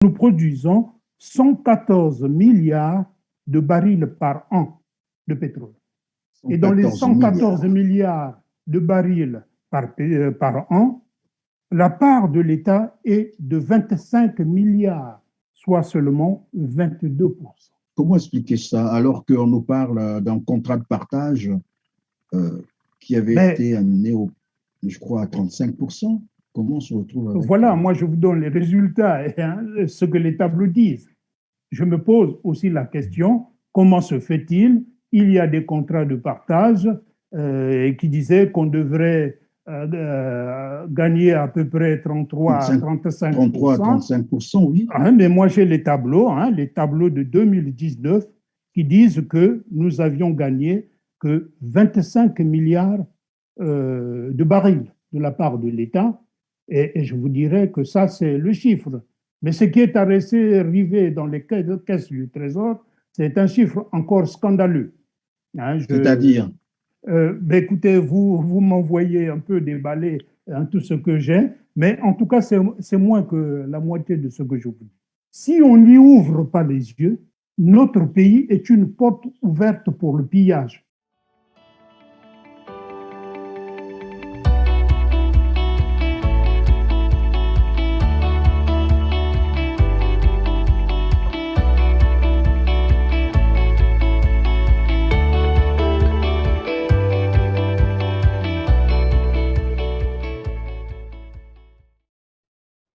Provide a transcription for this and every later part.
nous produisons 114 milliards de barils par an de pétrole. Et dans les 114 milliards de barils par an, la part de l'État est de 25 milliards, soit seulement 22%. Comment expliquer ça alors qu'on nous parle d'un contrat de partage qui avait été amené, je crois, à 35%? Comment on se retrouve avec... Voilà, moi je vous donne les résultats, ce que les tableaux disent. Je me pose aussi la question, comment se fait-il? Il y a des contrats de partage qui disaient qu'on devrait gagner à peu près 33 à 35%. 33 à 35%, oui. Mais moi j'ai les tableaux de 2019 qui disent que nous avions gagné que 25 milliards de barils de la part de l'État. Et je vous dirais que ça, c'est le chiffre. Mais ce qui est arrivé dans les caisses du Trésor, c'est un chiffre encore scandaleux. C'est-à-dire écoutez, vous m'envoyez un peu déballer tout ce que j'ai, mais en tout cas, c'est moins que la moitié de ce que je vous dis. Si on n'y ouvre pas les yeux, notre pays est une porte ouverte pour le pillage.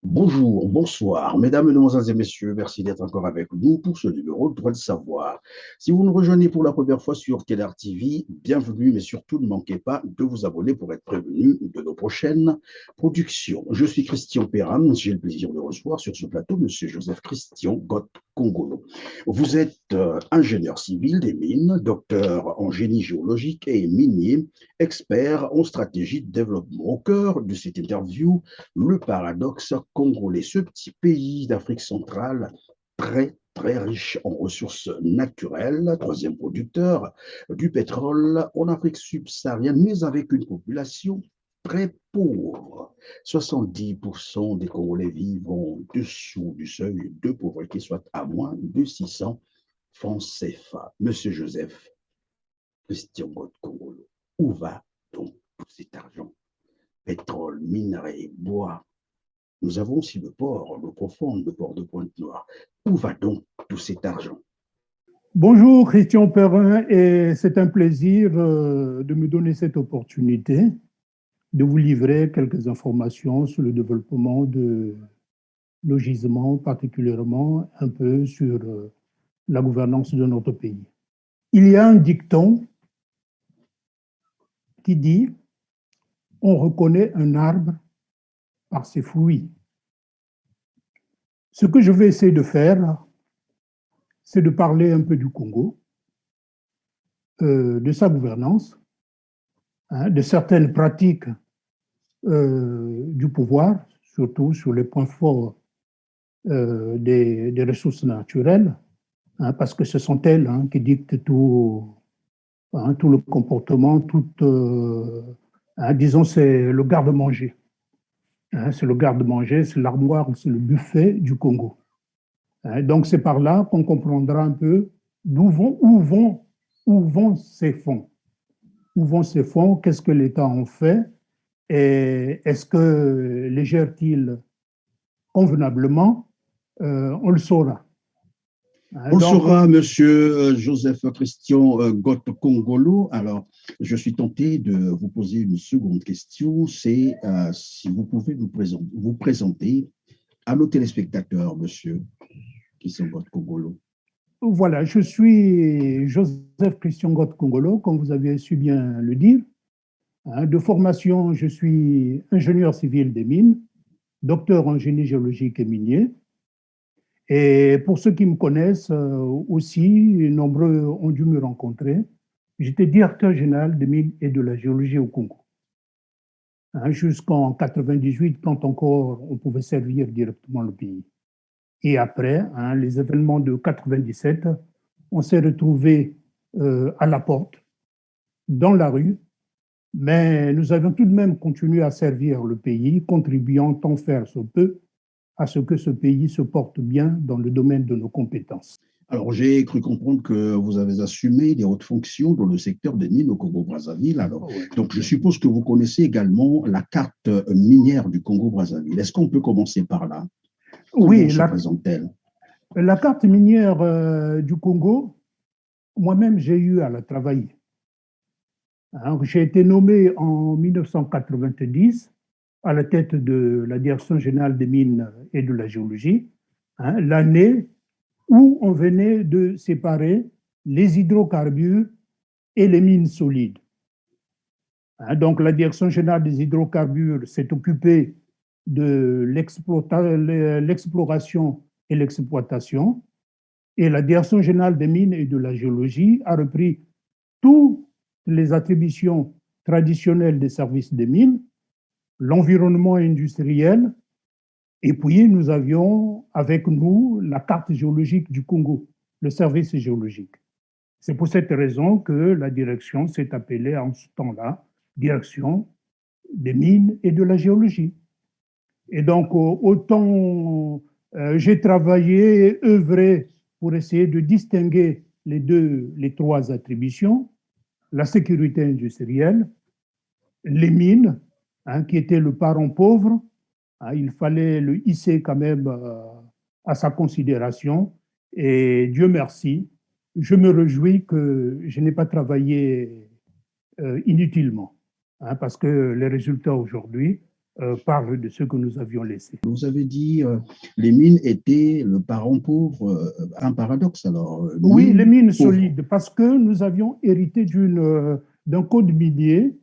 Bonjour, bonsoir, mesdames, mesdemoiselles et messieurs, merci d'être encore avec nous pour ce numéro de Droit de Savoir. Si vous nous rejoignez pour la première fois sur KEDAR TV, bienvenue, mais surtout ne manquez pas de vous abonner pour être prévenu de nos prochaines productions. Je suis Christian Perram, j'ai le plaisir de recevoir sur ce plateau M. Joseph Christian Gotte Kongolo. Vous êtes ingénieur civil des mines, docteur en génie géologique et minier, expert en stratégie de développement. Au cœur de cette interview, le paradoxe congolais, ce petit pays d'Afrique centrale très riche en ressources naturelles, troisième producteur du pétrole en Afrique subsaharienne, mais avec une population très pauvre. 70% des Congolais vivent en dessous du seuil de pauvreté, soit à moins de 600 francs CFA. Monsieur Joseph Christian Gotte Kongolo, où va donc tout cet argent? Pétrole, minerais, bois. Nous avons aussi le port, le profond, le port de Pointe-Noire. Où va donc tout cet argent? Bonjour Christian Perrin, et c'est un plaisir de me donner cette opportunité de vous livrer quelques informations sur le développement de nos gisements, particulièrement un peu sur la gouvernance de notre pays. Il y a un dicton qui dit « On reconnaît un arbre par ses fruits ». Ce que je vais essayer de faire, c'est de parler un peu du Congo, de sa gouvernance, de certaines pratiques du pouvoir, surtout sur les points forts des ressources naturelles, parce que ce sont elles qui dictent tout le comportement, disons, c'est le garde-manger. C'est le garde-manger, c'est l'armoire, c'est le buffet du Congo. Donc c'est par là qu'on comprendra un peu où vont ces fonds. Où vont ces fonds, qu'est-ce que l'État en fait, et est-ce que les gère-t-il convenablement? On le saura. On saura, monsieur Joseph Christian Gotte Kongolo. Alors, je suis tenté de vous poser une seconde question. C'est si vous pouvez vous présenter à nos téléspectateurs, monsieur Christian Gotte Kongolo. Voilà, je suis Joseph Christian Gotte Kongolo, comme vous avez su bien le dire. De formation, je suis ingénieur civil des mines, docteur en génie géologique et minier. Et pour ceux qui me connaissent aussi, nombreux ont dû me rencontrer. J'étais directeur général des mines et de la géologie au Congo. Jusqu'en 98, quand encore on pouvait servir directement le pays. Et après, les événements de 97, on s'est retrouvés à la porte, dans la rue, mais nous avons tout de même continué à servir le pays, contribuant tant faire se peut à ce que ce pays se porte bien dans le domaine de nos compétences. Alors, j'ai cru comprendre que vous avez assumé des hautes fonctions dans le secteur des mines au Congo-Brazzaville. Alors, Ouais. donc, je suppose que vous connaissez également la carte minière du Congo-Brazzaville. Est-ce qu'on peut commencer par là? Comment Oui, se présente-t-elle? la carte minière du Congo, moi-même, j'ai eu à la travailler. Hein, j'ai été nommé en 1990 à la tête de la Direction générale des mines et de la géologie, hein, l'année où on venait de séparer les hydrocarbures et les mines solides. Hein, donc la Direction générale des hydrocarbures s'est occupée de l'exploration et l'exploitation, et la Direction générale des mines et de la géologie a repris toutes les attributions traditionnelles des services des mines, l'environnement industriel, et puis nous avions avec nous la carte géologique du Congo, le service géologique. C'est pour cette raison que la direction s'est appelée en ce temps-là Direction des mines et de la géologie. Et donc, autant j'ai travaillé, œuvré pour essayer de distinguer les trois attributions, la sécurité industrielle, les mines, hein, qui étaient le parent pauvre, hein, il fallait le hisser quand même à sa considération. Et Dieu merci, je me réjouis que je n'ai pas travaillé inutilement, hein, parce que les résultats aujourd'hui parlent de ce que nous avions laissé. Vous avez dit les mines étaient le parent pauvre, un paradoxe alors. Oui, les mines Pauvres. solides, parce que nous avions hérité d'un code minier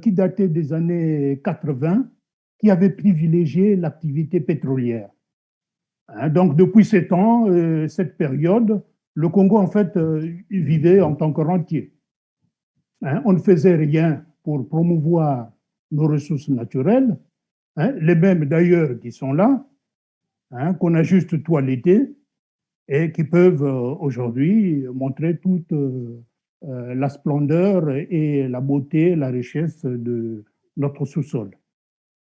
qui datait des années 80, qui avait privilégié l'activité pétrolière. Hein, donc, depuis cette période, le Congo, en fait, vivait en tant que rentier. Hein, on ne faisait rien pour promouvoir nos ressources naturelles, hein, les mêmes d'ailleurs qui sont là, hein, qu'on a juste toilettés et qui peuvent aujourd'hui montrer toute la splendeur et la beauté, la richesse de notre sous-sol.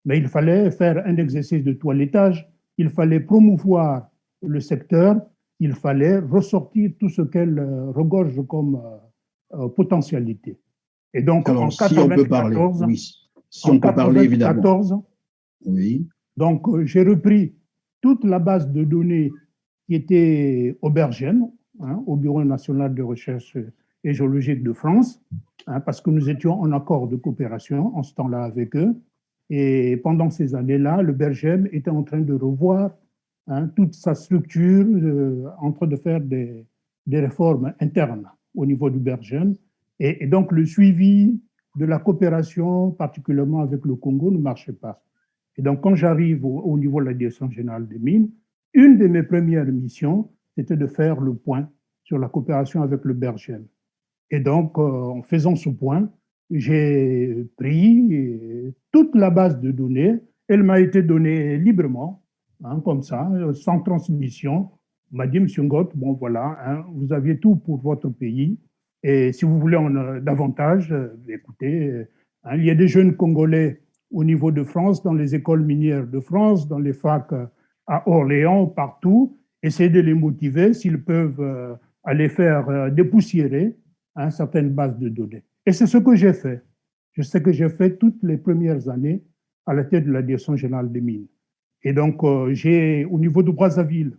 Mais il fallait faire un exercice de toilettage, il fallait promouvoir le secteur, il fallait ressortir tout ce qu'elle regorge comme potentialité. Et donc Alors, si on peut parler, oui, si on peut parler évidemment. Oui. Donc j'ai repris toute la base de données qui était au Bergem, hein, au Bureau national de recherche et géologique de France, hein, parce que nous étions en accord de coopération en ce temps-là avec eux. Et pendant ces années-là, le Bergem était en train de revoir, hein, toute sa structure, en train de faire des réformes internes au niveau du Bergem. Et donc, le suivi de la coopération, particulièrement avec le Congo, ne marchait pas. Et donc, quand j'arrive au niveau de la Direction générale des mines, une de mes premières missions, c'était de faire le point sur la coopération avec le Bergem. Et donc, en faisant ce point, j'ai pris toute la base de données. Elle m'a été donnée librement, hein, comme ça, sans transmission. On m'a dit, Monsieur Ngott, bon voilà, hein, vous aviez tout pour votre pays. Et si vous voulez en davantage, écoutez, hein, il y a des jeunes Congolais au niveau de France, dans les écoles minières de France, dans les facs à Orléans, partout. Essayez de les motiver s'ils peuvent aller faire dépoussiérer, hein, certaines bases de données. Et c'est ce que j'ai fait. Je sais que j'ai fait toutes les premières années à la tête de la Direction générale des mines. Et donc, j'ai, au niveau de Brazzaville,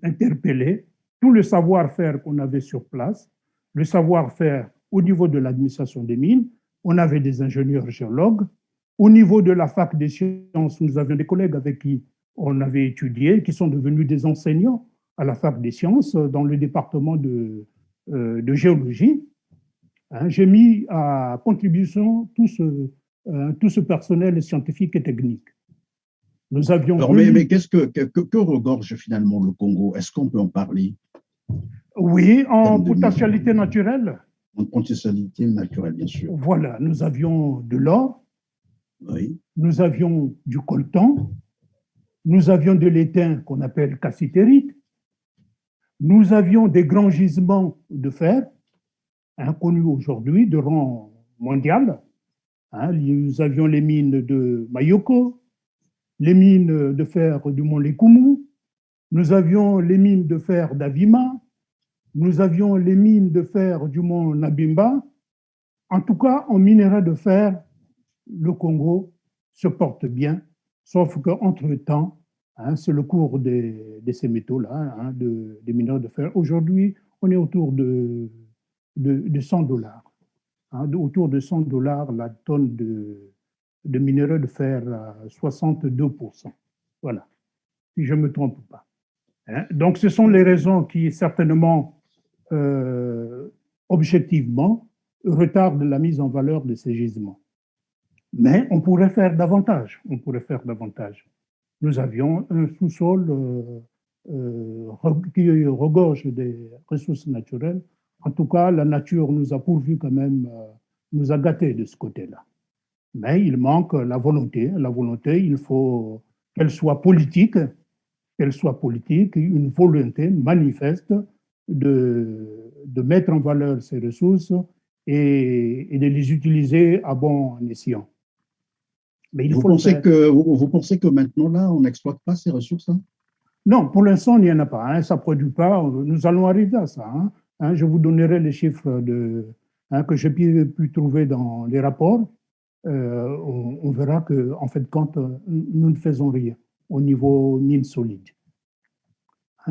interpellé tout le savoir-faire qu'on avait sur place, le savoir-faire au niveau de l'administration des mines. On avait des ingénieurs géologues. Au niveau de la fac des sciences, nous avions des collègues avec qui on avait étudié, qui sont devenus des enseignants à la fac des sciences dans le département de géologie. Hein, j'ai mis à contribution tout ce personnel scientifique et technique. Nous avions alors, mais qu'est-ce que regorge finalement le Congo? Est-ce qu'on peut en parler? Oui, en potentialité naturelle. En potentialité naturelle, bien sûr. Voilà, nous avions de l'or, oui. Nous avions du coltan, nous avions de l'étain qu'on appelle cassitérite, nous avions des grands gisements de fer, inconnus aujourd'hui, de rang mondial. Hein, nous avions les mines de Mayoko, les mines de fer du mont Lekumu, nous avions les mines de fer d'Avima, nous avions les mines de fer du mont Nabimba. En tout cas, en minerai de fer, le Congo se porte bien, sauf qu'entre-temps, c'est le cours de ces métaux-là, des minerais de fer. Aujourd'hui, on est autour de $100. Autour de $100 la tonne de minerais de fer à 62%. Voilà, si je ne me trompe pas. Donc, ce sont les raisons qui, certainement, objectivement, retardent la mise en valeur de ces gisements. Mais on pourrait faire davantage. On pourrait faire davantage. Nous avions un sous-sol qui regorge des ressources naturelles. En tout cas, la nature nous a pourvu quand même, nous a gâtés de ce côté-là. Mais il manque la volonté. La volonté, il faut qu'elle soit politique, une volonté manifeste de mettre en valeur ces ressources et de les utiliser à bon escient. Mais il vous, faut pensez vous pensez que maintenant, là, on n'exploite pas ces ressources, hein? Non, pour l'instant, il n'y en a pas. Ça ne produit pas. Nous allons arriver à ça. Je vous donnerai les chiffres que j'ai pu trouver dans les rapports. On verra que, en fait, quand nous ne faisons rien au niveau mine solide.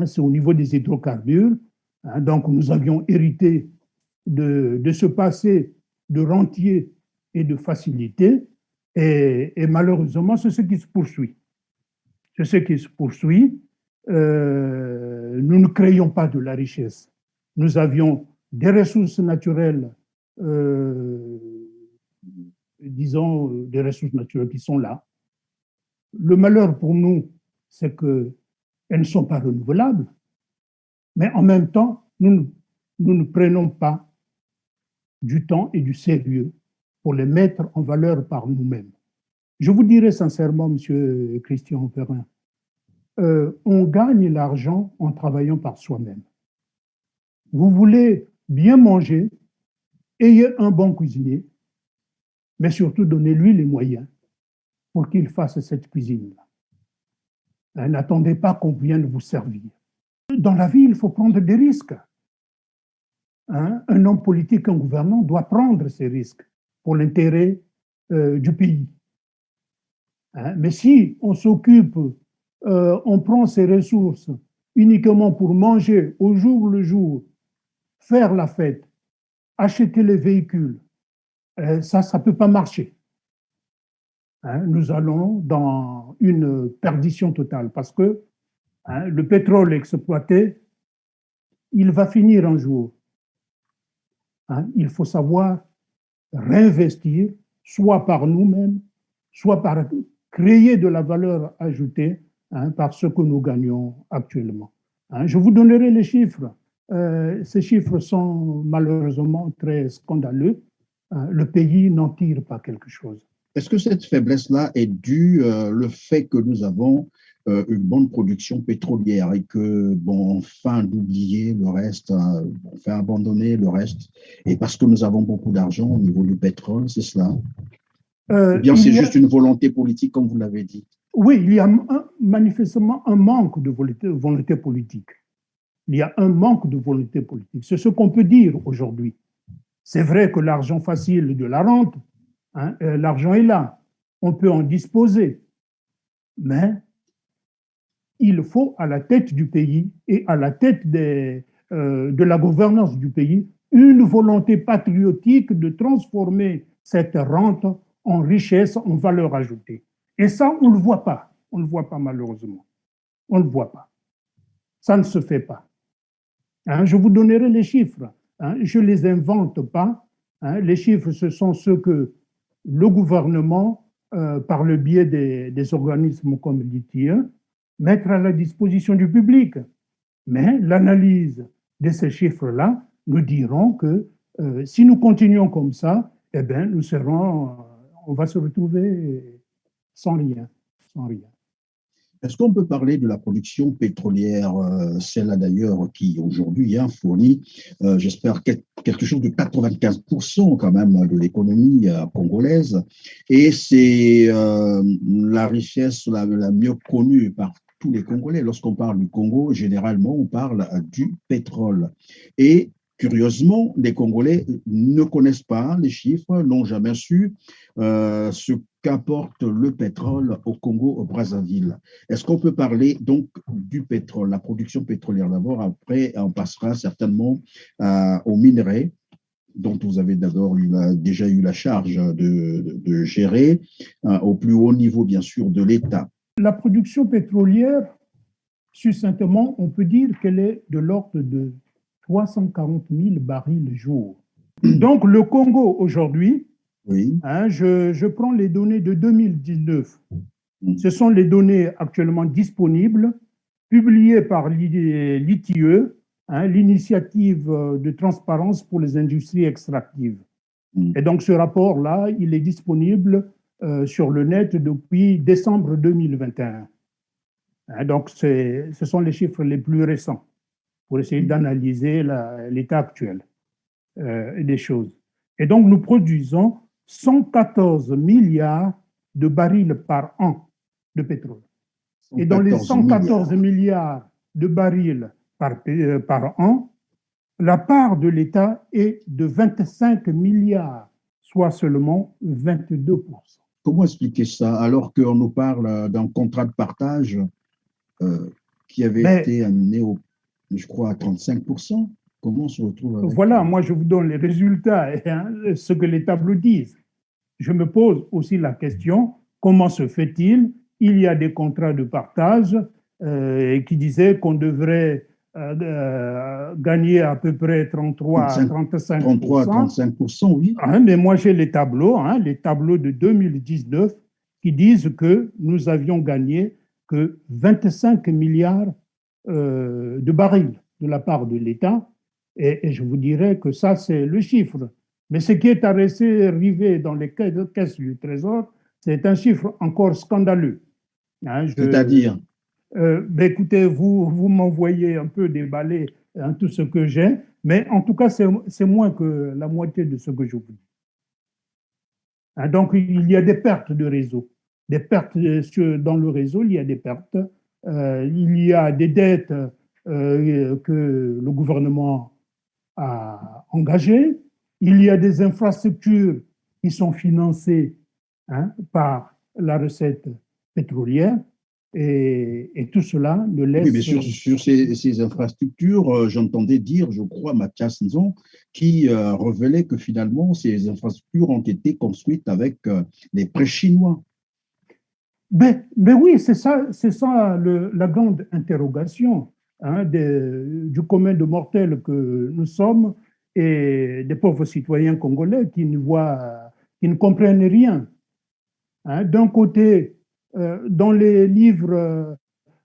C'est au niveau des hydrocarbures. Donc, nous avions hérité de ce passé de rentier et de facilité. Et malheureusement, c'est ce qui se poursuit. C'est ce qui se poursuit. Nous ne créions pas de la richesse. Nous avions des ressources naturelles, disons, des ressources naturelles qui sont là. Le malheur pour nous, c'est qu'elles ne sont pas renouvelables, mais en même temps, nous ne prenons pas du temps et du sérieux pour les mettre en valeur par nous-mêmes. Je vous dirais sincèrement, Monsieur Christian Perrin, on gagne l'argent en travaillant par soi-même. Vous voulez bien manger, ayez un bon cuisinier, mais surtout donnez-lui les moyens pour qu'il fasse cette cuisine-là. N'attendez pas qu'on vienne vous servir. Dans la vie, il faut prendre des risques. Un homme politique, un gouvernant doit prendre ces risques pour l'intérêt du pays. Mais si on s'occupe, on prend ces ressources uniquement pour manger au jour le jour, faire la fête, acheter les véhicules, ça ne peut pas marcher. Nous allons dans une perdition totale parce que le pétrole exploité, il va finir un jour. Il faut savoir réinvestir, soit par nous-mêmes, soit par créer de la valeur ajoutée par ce que nous gagnons actuellement. Je vous donnerai les chiffres. Ces chiffres sont malheureusement très scandaleux. Le pays n'en tire pas quelque chose. Est-ce que cette faiblesse-là est due au fait que nous avons une bonne production pétrolière et que, bon, enfin d'oublier le reste, on fait abandonner le reste, et parce que nous avons beaucoup d'argent au niveau du pétrole, c'est cela? Ou bien c'est juste une volonté politique, comme vous l'avez dit? Oui, il y a manifestement un manque de volonté politique. Il y a un manque de volonté politique. C'est ce qu'on peut dire aujourd'hui. C'est vrai que l'argent facile de la rente, l'argent est là, on peut en disposer, mais il faut à la tête du pays et à la tête de la gouvernance du pays une volonté patriotique de transformer cette rente en richesse, en valeur ajoutée. Et ça, on ne le voit pas. On ne le voit pas malheureusement. On ne le voit pas. Ça ne se fait pas. Je vous donnerai les chiffres. Je ne les invente pas. Les chiffres, ce sont ceux que le gouvernement, par le biais des organismes comme l'ITIE, mettre à la disposition du public. Mais l'analyse de ces chiffres-là nous diront que si nous continuons comme ça, eh bien, on va se retrouver sans rien, sans rien. Est-ce qu'on peut parler de la production pétrolière, celle-là d'ailleurs qui aujourd'hui fournit, j'espère, quelque chose de 95% quand même de l'économie congolaise, et c'est la richesse la mieux connue par tous les Congolais. Lorsqu'on parle du Congo, généralement, on parle du pétrole. Et curieusement, les Congolais ne connaissent pas les chiffres, n'ont jamais su ce qu'apporte le pétrole au Congo, au Brazzaville. Est-ce qu'on peut parler donc du pétrole, la production pétrolière d'abord, après on passera certainement aux minerais dont vous avez d'abord déjà eu la charge de gérer au plus haut niveau, bien sûr, de l'État. La production pétrolière, succinctement, on peut dire qu'elle est de l'ordre de 340 000 barils jour. Donc le Congo aujourd'hui, oui. Je prends les données de 2019. Ce sont les données actuellement disponibles, publiées par l'ITIE, l'initiative de transparence pour les industries extractives. Et donc ce rapport-là, il est disponible sur le net depuis décembre 2021. Donc ce sont les chiffres les plus récents pour essayer d'analyser l'état actuel des choses. Et donc nous produisons 114 milliards de barils par an de pétrole. Et dans les 114 milliards de barils par an, la part de l'État est de 25 milliards, soit seulement 22%. Comment expliquer ça alors qu'on nous parle d'un contrat de partage qui avait été amené, je crois, à 35%? Comment on se retrouve avec... Voilà, moi je vous donne les résultats, ce que les tableaux disent. Je me pose aussi la question, comment se fait-il? Il y a des contrats de partage qui disaient qu'on devrait gagner à peu près 33 à 35%. 33 à 35%, oui. Mais moi j'ai les tableaux de 2019 qui disent que nous avions gagné que 25 milliards de barils de la part de l'État. Et je vous dirais que ça, c'est le chiffre. Mais ce qui est arrivé dans les caisses du Trésor, c'est un chiffre encore scandaleux. C'est-à-dire écoutez, vous m'envoyez un peu déballer tout ce que j'ai, mais en tout cas, c'est moins que la moitié de ce que je vous dis. Donc, il y a des pertes de réseau. Des pertes dans le réseau, il y a des pertes. Il y a des dettes que le gouvernement a engagées. Il y a des infrastructures qui sont financées par la recette pétrolière. Et tout cela ne laisse... Oui, mais sur ces infrastructures, j'entendais dire, je crois, Mathias Nzon, qui révélait que finalement, ces infrastructures ont été construites avec les prêts chinois. Mais oui, c'est ça la grande interrogation du commun de mortels que nous sommes et des pauvres citoyens congolais qui ne comprennent rien. D'un côté, dans les livres,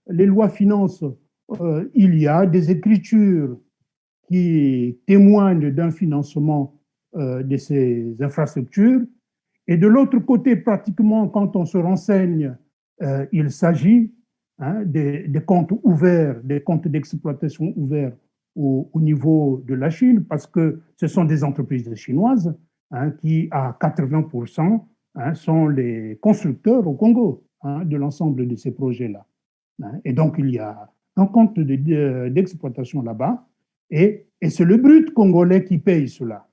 les lois finances, il y a des écritures qui témoignent d'un financement de ces infrastructures. Et de l'autre côté, pratiquement, quand on se renseigne, il s'agit des comptes ouverts, des comptes d'exploitation ouverts au niveau de la Chine, parce que ce sont des entreprises chinoises qui, à 80%, sont les constructeurs au Congo de l'ensemble de ces projets-là. Et donc, il y a un compte d'exploitation là-bas, et c'est le brut congolais qui paye cela.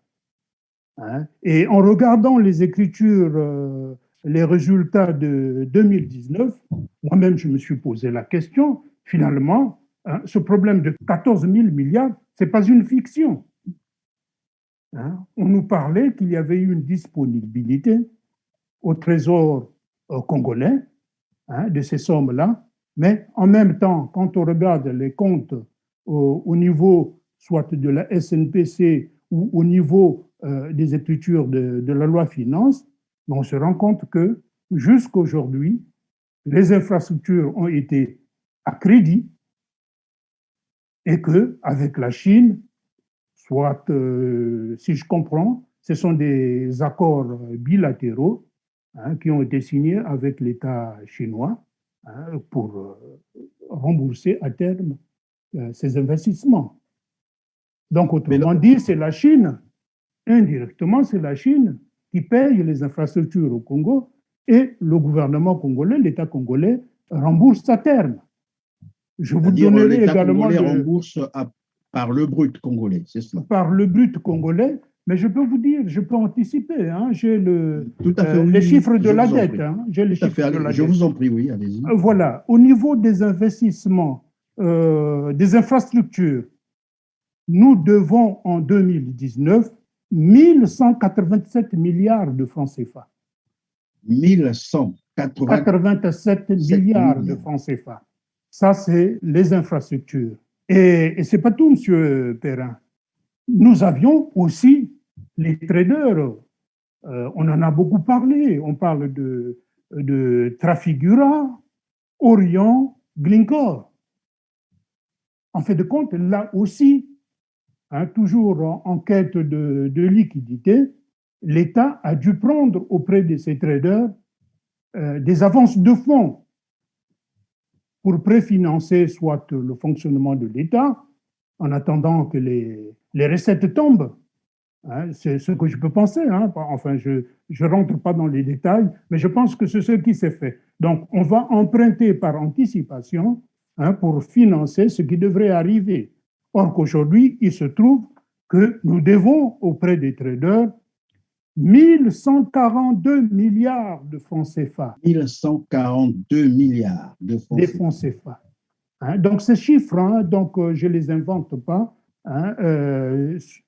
Et en regardant les écritures, les résultats de 2019, moi-même, je me suis posé la question, finalement, ce problème de 14 000 milliards, ce n'est pas une fiction. On nous parlait qu'il y avait eu une disponibilité au trésor congolais de ces sommes-là, mais en même temps, quand on regarde les comptes au niveau soit de la SNPC ou au niveau des écritures de la loi finance, on se rend compte que jusqu'aujourd'hui, les infrastructures ont été à crédit et qu'avec la Chine, soit, si je comprends, ce sont des accords bilatéraux qui ont été signés avec l'État chinois pour rembourser à terme ces investissements. Donc, autrement dit, c'est la Chine, indirectement, c'est la Chine qui paye les infrastructures au Congo et le gouvernement congolais, l'État congolais, rembourse à terme. Je vous donnerai également l'État congolais rembourse par le brut congolais, c'est cela? Par le brut congolais, mais je peux vous dire, je peux anticiper, hein, j'ai les chiffres de la dette. J'ai les chiffres de la je dette. vous en prie, oui, allez-y. Voilà, au niveau des investissements, des infrastructures, nous devons en 2019 1187 milliards de francs CFA. 1187 milliards de francs CFA. Ça, c'est les infrastructures. Et ce n'est pas tout, M. Perrin. Nous avions aussi les traders. On en a beaucoup parlé. On parle de Trafigura, Orion, Glencore. En fait de compte, là aussi, toujours en quête de liquidité, l'État a dû prendre auprès de ces traders des avances de fonds pour préfinancer soit le fonctionnement de l'État, en attendant que les recettes tombent. C'est ce que je peux penser. Enfin, je ne rentre pas dans les détails, mais je pense que c'est ce qui s'est fait. Donc, on va emprunter par anticipation pour financer ce qui devrait arriver. Or qu'aujourd'hui, il se trouve que nous devons auprès des traders 1142 milliards de francs CFA. 1142 milliards de francs CFA. Donc, ces chiffres, je ne les invente pas.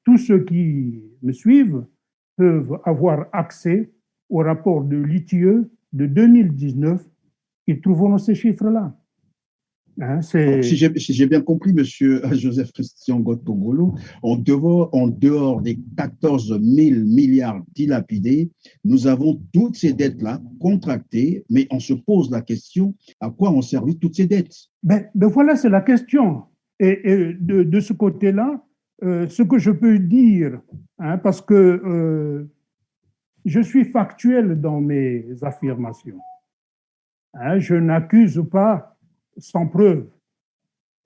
Tous ceux qui me suivent peuvent avoir accès au rapport de l'ITIE de 2019. Ils trouveront ces chiffres-là. Si j'ai bien compris, M. Joseph Christian Gottongolo, en dehors des 14 000 milliards dilapidés, nous avons toutes ces dettes-là contractées, mais on se pose la question, à quoi ont servi toutes ces dettes? Ben voilà, c'est la question. Et de ce côté-là, ce que je peux dire, parce que je suis factuel dans mes affirmations. Je n'accuse pas sans preuve.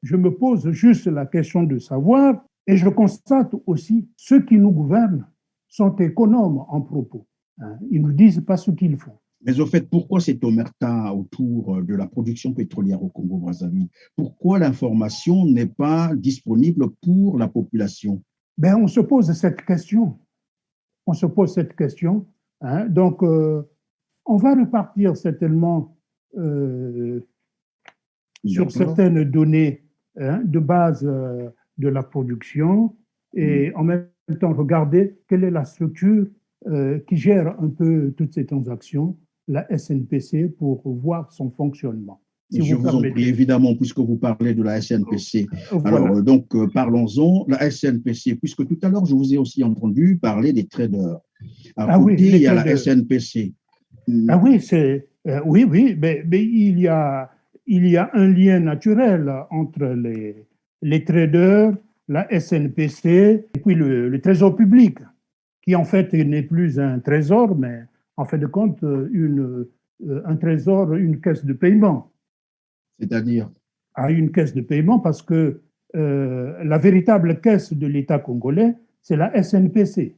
Je me pose juste la question de savoir, et je constate aussi ceux qui nous gouvernent sont économes en propos. Ils ne nous disent pas ce qu'ils font. Mais au fait, pourquoi cette omerta autour de la production pétrolière au Congo-Brazzaville? Pourquoi l'information n'est pas disponible pour la population? On se pose cette question. On se pose cette question. Donc, on va repartir certainement sur certaines données de base de la production et en même temps regarder quelle est la structure qui gère un peu toutes ces transactions, la SNPC, pour voir son fonctionnement. Si je vous en prie, évidemment, puisque vous parlez de la SNPC. Voilà. Alors, donc, parlons-en. La SNPC, puisque tout à l'heure, je vous ai aussi entendu parler des traders. À côté, il y a la SNPC. Oui, oui, mais il y a un lien naturel entre les traders, la SNPC et puis le Trésor public, qui en fait n'est plus un trésor, mais en fait de compte un trésor, une caisse de paiement. C'est-à-dire? Une caisse de paiement parce que la véritable caisse de l'État congolais, c'est la SNPC.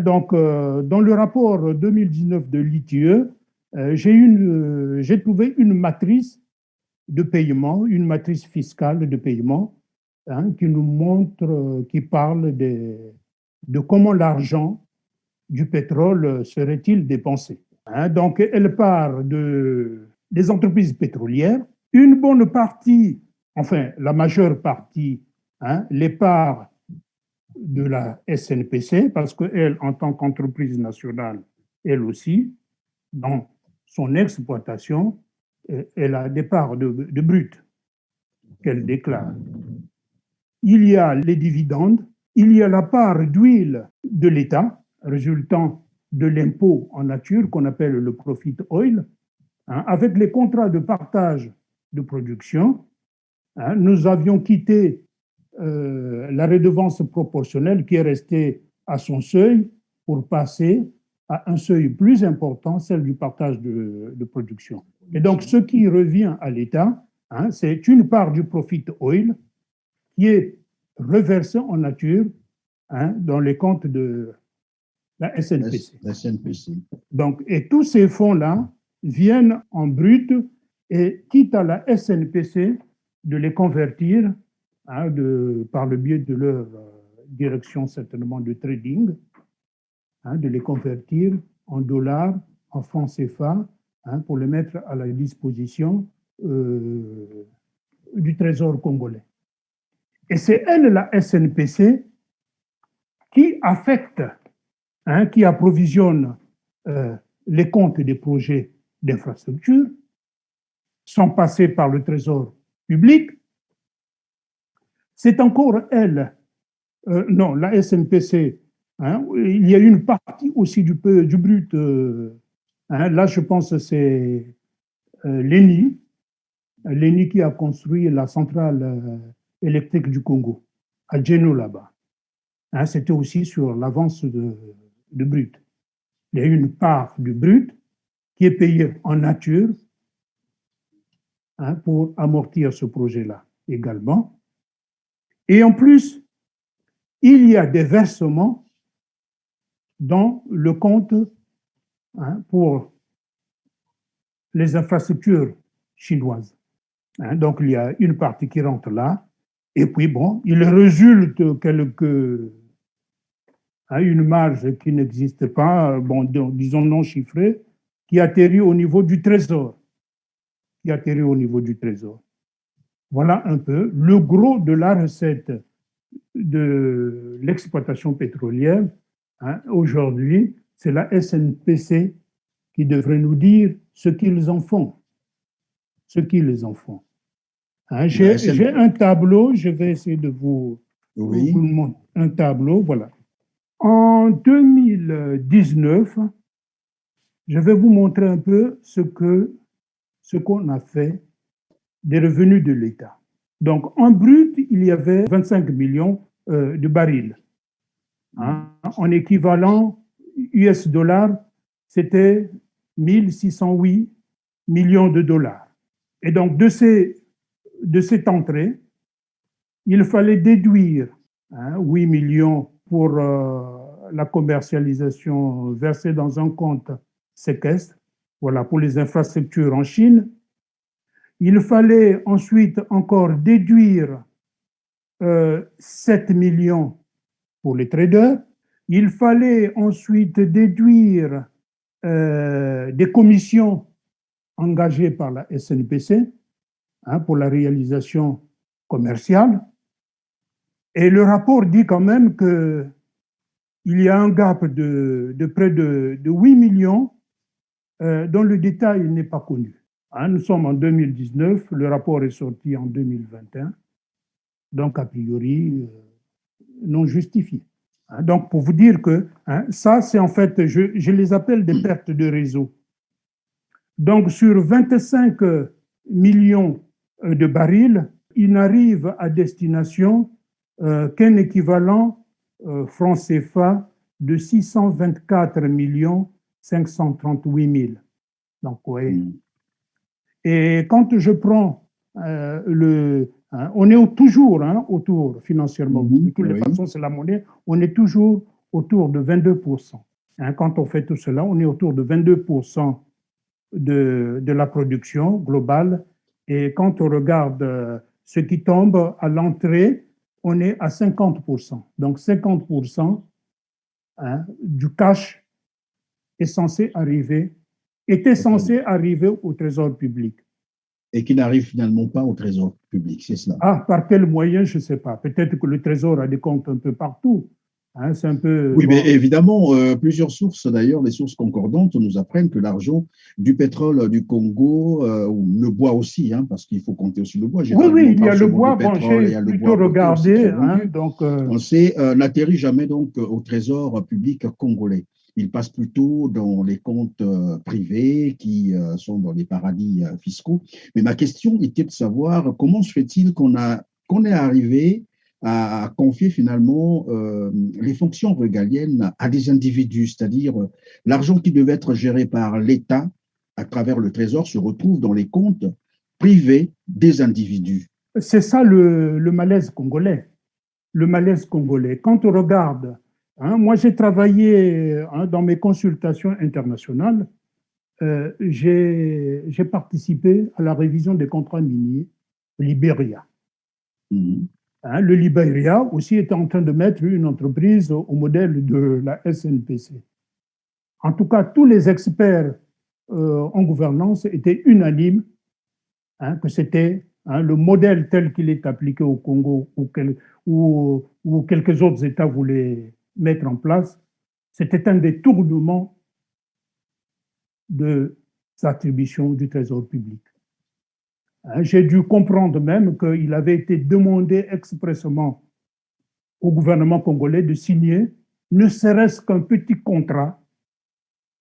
Donc, dans le rapport 2019 de l'ITIE, j'ai trouvé une matrice de paiement, une matrice fiscale de paiement qui nous montre, qui parle de comment l'argent du pétrole serait-il dépensé. Donc, elle part des entreprises pétrolières. Une bonne partie, enfin la majeure partie, les parts de la SNPC, parce qu'elle, en tant qu'entreprise nationale, elle aussi, dans son exploitation, elle a des parts de brut qu'elle déclare. Il y a les dividendes, il y a la part d'huile de l'État, résultant de l'impôt en nature qu'on appelle le profit oil, avec les contrats de partage de production. Nous avions quitté la redevance proportionnelle qui est restée à son seuil pour passer à un seuil plus important, celle du partage de production. Et donc, ce qui revient à l'État, c'est une part du profit oil qui est reversée en nature dans les comptes de la SNPC. La SNPC. Donc, et tous ces fonds-là viennent en brut et quitte à la SNPC de les convertir par le biais de leur direction certainement de trading, de les convertir en dollars, en francs CFA, pour les mettre à la disposition du Trésor congolais. Et c'est elle, la SNPC, qui affecte, qui approvisionne les comptes des projets d'infrastructure, sans passer par le Trésor public. C'est encore elle, non, la SNPC, il y a une partie aussi du brut, là je pense que c'est l'ENI qui a construit la centrale électrique du Congo, à Djeno là-bas. C'était aussi sur l'avance de brut. Il y a une part du brut qui est payée en nature pour amortir ce projet-là également. Et en plus, il y a des versements dans le compte pour les infrastructures chinoises. Donc, il y a une partie qui rentre là. Et puis, bon, il résulte une marge qui n'existe pas, bon, disons non chiffrée, qui atterrit au niveau du Trésor. Voilà un peu le gros de la recette de l'exploitation pétrolière. Aujourd'hui, c'est la SNPC qui devrait nous dire ce qu'ils en font. J'ai un tableau, je vais essayer de vous montrer un tableau, voilà. En 2019, je vais vous montrer un peu ce qu'on a fait des revenus de l'État. Donc, en brut, il y avait 25 millions de barils. En équivalent US dollars, c'était 1608 millions de dollars. Et donc, de cette entrée, il fallait déduire 8 millions pour la commercialisation versée dans un compte séquestre, voilà, pour les infrastructures en Chine. Il fallait ensuite encore déduire 7 millions pour les traders. Il fallait ensuite déduire des commissions engagées par la SNPC pour la réalisation commerciale. Et le rapport dit quand même qu'il y a un gap de près de 8 millions dont le détail n'est pas connu. Nous sommes en 2019, le rapport est sorti en 2021, donc a priori non justifié. Donc pour vous dire que ça, c'est en fait, je les appelle des pertes de réseau. Donc sur 25 millions de barils, il n'arrive à destination qu'un équivalent franc CFA de 624 538 000. Donc, oui. Et quand je prends on est toujours autour, financièrement, de toutes les façons, c'est la monnaie, on est toujours autour de 22%. Quand on fait tout cela, on est autour de 22% de la production globale. Et quand on regarde ce qui tombe à l'entrée, on est à 50%. Donc 50% du cash était censé arriver au Trésor public. Et qui n'arrive finalement pas au Trésor public, c'est cela. Par quel moyen, je ne sais pas. Peut-être que le Trésor a des comptes un peu partout. C'est un peu, oui, mais évidemment, plusieurs sources, d'ailleurs, les sources concordantes nous apprennent que l'argent du pétrole du Congo, ou le bois aussi, parce qu'il faut compter aussi le bois. Oui, il y a le bois, j'ai plutôt regardé. On sait, n'atterrit jamais donc au Trésor public congolais. Il passe plutôt dans les comptes privés qui sont dans les paradis fiscaux. Mais ma question était de savoir comment se fait-il qu'on est arrivé a confié finalement les fonctions régaliennes à des individus, c'est-à-dire l'argent qui devait être géré par l'État à travers le Trésor se retrouve dans les comptes privés des individus. C'est ça le malaise congolais. Le malaise congolais. Quand on regarde, hein, moi j'ai travaillé hein, dans mes consultations internationales, j'ai participé à la révision des contrats miniers au Libéria. Mhm. Hein, le Libéria aussi était en train de mettre une entreprise au modèle de la SNPC. En tout cas, tous les experts en gouvernance étaient unanimes hein, que c'était hein, le modèle tel qu'il est appliqué au Congo ou quelques autres États voulaient mettre en place, c'était un détournement des attributions du Trésor public. Hein, j'ai dû comprendre même qu'il avait été demandé expressément au gouvernement congolais de signer ne serait-ce qu'un petit contrat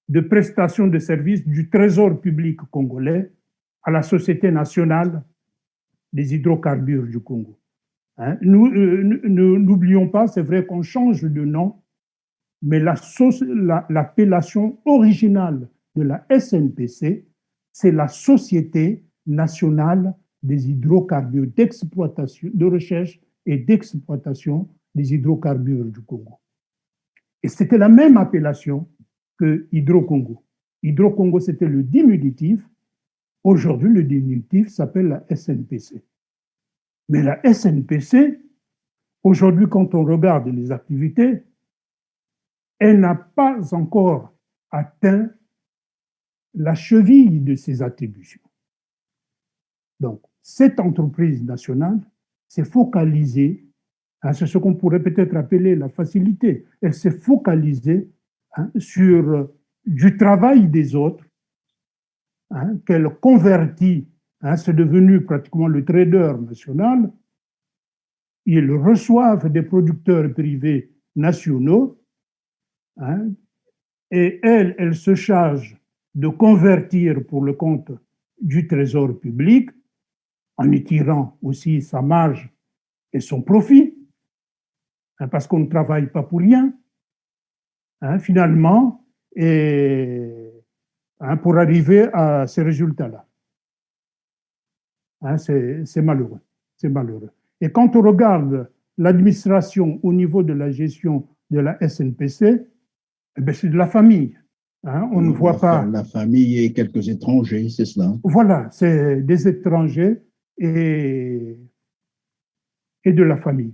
de prestation de services du Trésor public congolais à la Société nationale des hydrocarbures du Congo. Hein, n'oublions pas, c'est vrai qu'on change de nom, mais l'appellation originale de la SNPC, c'est la Société nationale des hydrocarbures d'exploitation, de recherche et d'exploitation des hydrocarbures du Congo. Et c'était la même appellation que Hydro-Congo. Hydro-Congo, c'était le diminutif. Aujourd'hui, le diminutif s'appelle la SNPC. Mais la SNPC, aujourd'hui, quand on regarde les activités, elle n'a pas encore atteint la cheville de ses attributions. Donc, cette entreprise nationale s'est focalisée, hein, c'est ce qu'on pourrait peut-être appeler la facilité, elle s'est focalisée hein, sur du travail des autres, hein, qu'elle convertit, hein, c'est devenu pratiquement le trader national. Ils reçoivent des producteurs privés nationaux hein, et elle se charge de convertir pour le compte du Trésor public en y tirant aussi sa marge et son profit, hein, parce qu'on ne travaille pas pour rien, hein, finalement, et, hein, pour arriver à ces résultats-là. Hein, c'est malheureux, c'est malheureux. Et quand on regarde l'administration au niveau de la gestion de la SNPC, eh bien, c'est de la famille. Hein, on ne voit pas. La famille et quelques étrangers, c'est cela. Voilà, c'est des étrangers et de la famille.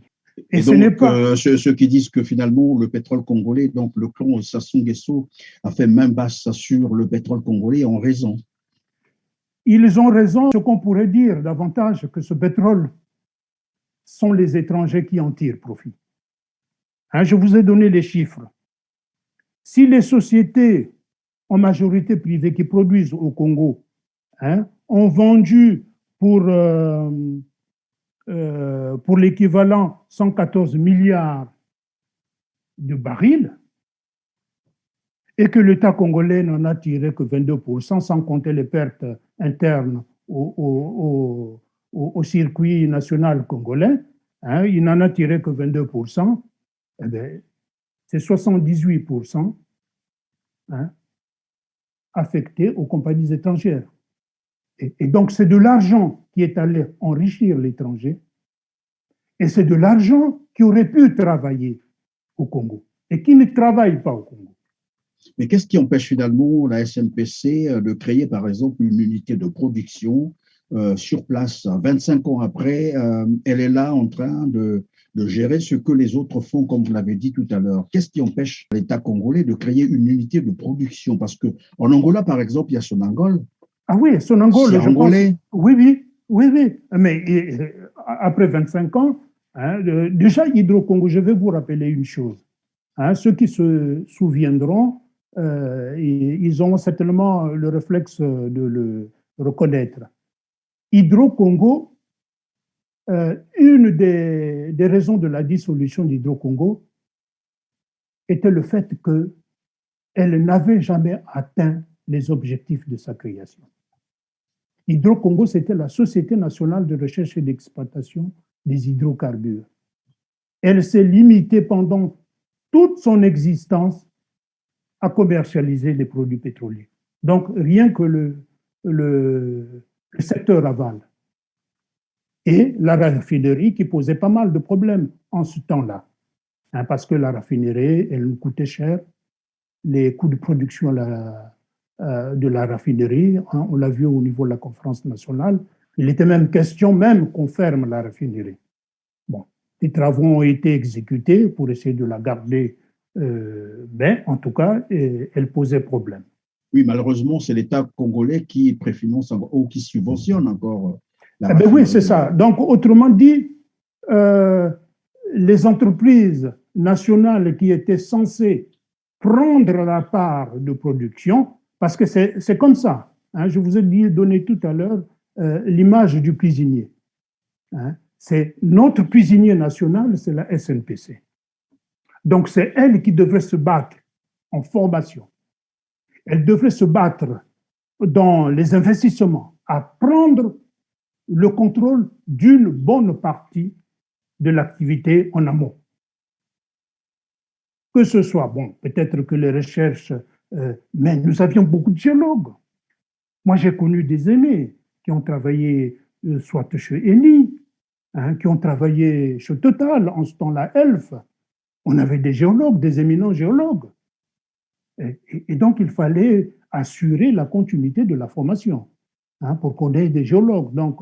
Et ce n'est donc, pas. ceux qui disent que finalement, le pétrole congolais, donc le clan Sassou Nguesso, a fait main basse sur le pétrole congolais ont raison. Ils ont raison. Ce qu'on pourrait dire davantage que ce pétrole sont les étrangers qui en tirent profit. Hein, je vous ai donné les chiffres. Si les sociétés en majorité privées qui produisent au Congo hein, ont vendu pour l'équivalent 114 milliards de barils et que l'État congolais n'en a tiré que 22%, sans compter les pertes internes au circuit national congolais, hein, il n'en a tiré que 22%, eh bien, c'est 78% hein, affectés aux compagnies étrangères. Et donc, c'est de l'argent qui est allé enrichir l'étranger et c'est de l'argent qui aurait pu travailler au Congo et qui ne travaille pas au Congo. Mais qu'est-ce qui empêche finalement la SNPC de créer, par exemple, une unité de production sur place? 25 ans après, elle est là en train de gérer ce que les autres font, comme vous l'avez dit tout à l'heure. Qu'est-ce qui empêche l'État congolais de créer une unité de production? Parce qu'en Angola, par exemple, il y a Sonangol. Ah oui, Sonangol, je angolais. pense. Oui. Mais après 25 ans, hein, déjà Hydro-Congo, je vais vous rappeler une chose. Hein, ceux qui se souviendront, ils ont certainement le réflexe de le reconnaître. Hydro-Congo, une des raisons de la dissolution d'Hydro-Congo était le fait qu'elle n'avait jamais atteint les objectifs de sa création. Hydro-Congo, c'était la Société nationale de recherche et d'exploitation des hydrocarbures. elle s'est limitée pendant toute son existence à commercialiser les produits pétroliers. Donc, rien que le secteur aval. Et la raffinerie qui posait pas mal de problèmes en ce temps-là. Hein, parce que la raffinerie, elle nous coûtait cher. Les coûts de production de la raffinerie, hein, on l'a vu au niveau de la conférence nationale, il était même question même qu'on ferme la raffinerie. Bon, les travaux ont été exécutés pour essayer de la garder, mais en tout cas, elle posait problème. Oui, malheureusement, c'est l'État congolais qui préfinance ou qui subventionne encore la Eh bien, oui, c'est ça. Donc, autrement dit, les entreprises nationales qui étaient censées prendre la part de production, parce que c'est comme ça. Hein, je vous ai donné tout à l'heure l'image du cuisinier. Hein, c'est notre cuisinier national, c'est la SNPC. Donc, c'est elle qui devrait se battre en formation. Elle devrait se battre dans les investissements, à prendre le contrôle d'une bonne partie de l'activité en amont. Que ce soit, bon, peut-être que les recherches, mais nous avions beaucoup de géologues. Moi, j'ai connu des aînés qui ont travaillé soit chez Eni, hein, qui ont travaillé chez Total, en ce temps-là, Elf. On avait des géologues, des éminents géologues. Et donc, il fallait assurer la continuité de la formation, hein, pour qu'on ait des géologues. Donc,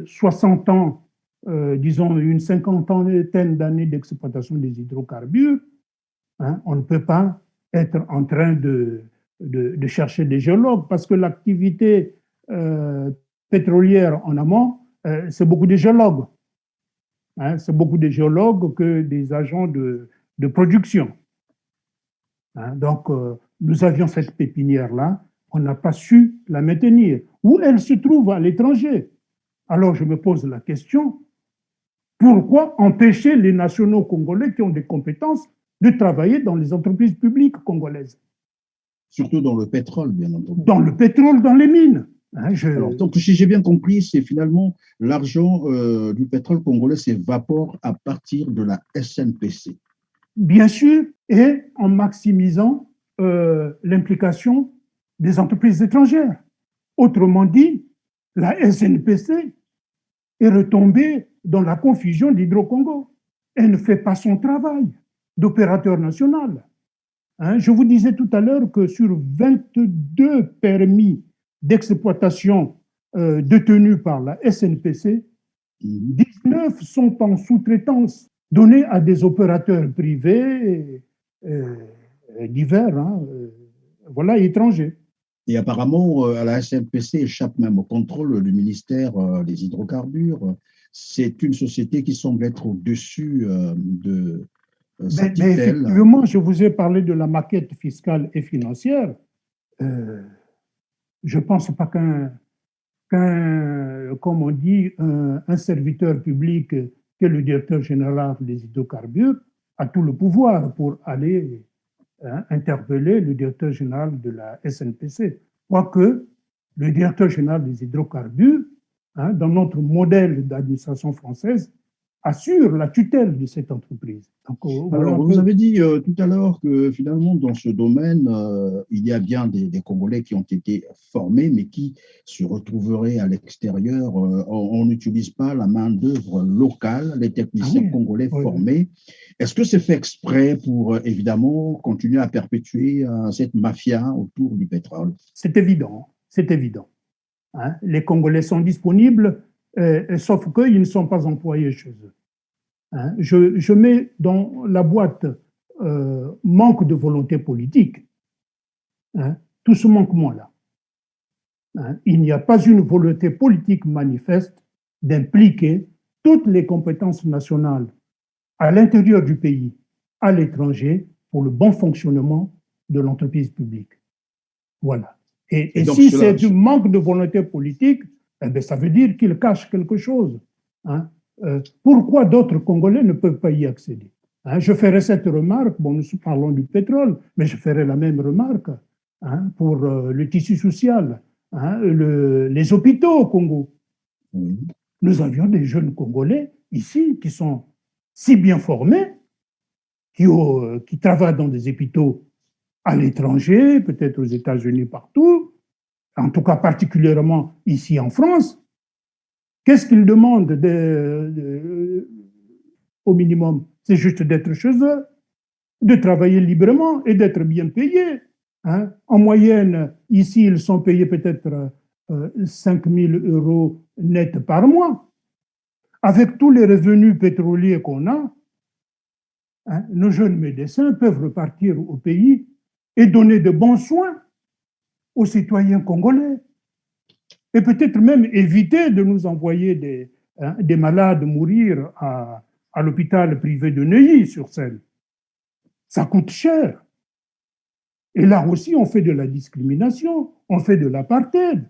60 ans, disons une cinquantaine d'années d'exploitation des hydrocarbures, hein, on ne peut pas être en train de chercher des géologues parce que l'activité pétrolière en amont, c'est beaucoup de géologues. Hein, c'est beaucoup de géologues que des agents de production. Hein, donc, nous avions cette pépinière-là, on n'a pas su la maintenir. Où elle se trouve à l'étranger. Alors, je me pose la question, pourquoi empêcher les nationaux congolais qui ont des compétences de travailler dans les entreprises publiques congolaises? Surtout dans le pétrole, bien entendu. Dans le pétrole, dans les mines. Hein, Alors, donc, si j'ai bien compris, c'est finalement l'argent du pétrole congolais s'évapore à partir de la SNPC. Bien sûr, et en maximisant l'implication des entreprises étrangères. Autrement dit, la SNPC est retombée dans la confusion d'Hydro-Congo. Elle ne fait pas son travail d'opérateur national. Hein, je vous disais tout à l'heure que sur 22 permis d'exploitation détenus par la SNPC, 19 sont en sous-traitance, donnés à des opérateurs privés divers, hein, voilà, étrangers. Et apparemment, à la SNPC échappe même au contrôle du ministère des hydrocarbures. C'est une société qui semble être au-dessus de sa tutelle. Mais effectivement, je vous ai parlé de la maquette fiscale et financière. Je ne pense pas comme on dit, un serviteur public qui est le directeur général des hydrocarbures a tout le pouvoir pour aller interpeller le directeur général de la SNPC. Quoique le directeur général des hydrocarbures, hein, dans notre modèle d'administration française, assure la tutelle de cette entreprise. Donc, alors, vous avez dit tout à l'heure que finalement, dans ce domaine, il y a bien des Congolais qui ont été formés, mais qui se retrouveraient à l'extérieur. On n'utilise pas la main-d'œuvre locale, les techniciens congolais formés. Est-ce que c'est fait exprès pour, évidemment, continuer à perpétuer cette mafia autour du pétrole? C'est évident, c'est évident. Hein? Les Congolais sont disponibles, sauf qu'ils ne sont pas employés chez eux. Hein? Je mets dans la boîte manque de volonté politique, hein? Tout ce manquement-là. Hein? Il n'y a pas une volonté politique manifeste d'impliquer toutes les compétences nationales à l'intérieur du pays, à l'étranger, pour le bon fonctionnement de l'entreprise publique. Voilà. Et si c'est du manque de volonté politique, eh bien, ça veut dire qu'il cache quelque chose. Hein? Pourquoi d'autres Congolais ne peuvent pas y accéder? Hein? Je ferai cette remarque, bon, nous parlons du pétrole, mais je ferai la même remarque, hein, pour le tissu social, hein, les hôpitaux au Congo. Nous avions des jeunes Congolais ici qui sont si bien formés, qui travaillent dans des hôpitaux à l'étranger, peut-être aux États-Unis, partout, en tout cas particulièrement ici en France. Qu'est-ce qu'ils demandent au minimum? C'est juste d'être chez eux, de travailler librement et d'être bien payés. Hein. En moyenne, ici, ils sont payés peut-être 5 000 € net par mois. Avec tous les revenus pétroliers qu'on a, hein, nos jeunes médecins peuvent repartir au pays et donner de bons soins aux citoyens congolais. Et peut-être même éviter de nous envoyer des malades mourir à l'hôpital privé de Neuilly-sur-Seine. Ça coûte cher. Et là aussi, on fait de la discrimination, on fait de l'apartheid.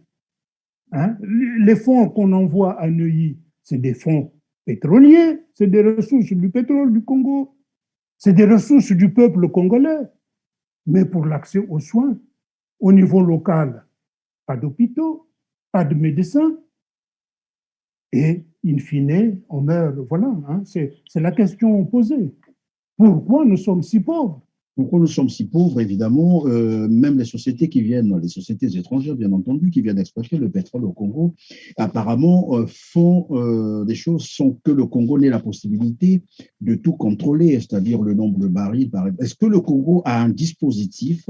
Hein? Les fonds qu'on envoie à Neuilly, c'est des fonds pétroliers, c'est des ressources du pétrole du Congo, c'est des ressources du peuple congolais. Mais pour l'accès aux soins, au niveau local, pas d'hôpitaux, pas de médecins, et in fine, on meurt. Voilà, hein, c'est la question posée. Pourquoi nous sommes si pauvres? Pourquoi nous sommes si pauvres, évidemment, même les sociétés qui viennent, les sociétés étrangères, bien entendu, qui viennent exploiter le pétrole au Congo, apparemment font des choses sans que le Congo n'ait la possibilité de tout contrôler, c'est-à-dire le nombre de barils, par exemple. Est-ce que le Congo a un dispositif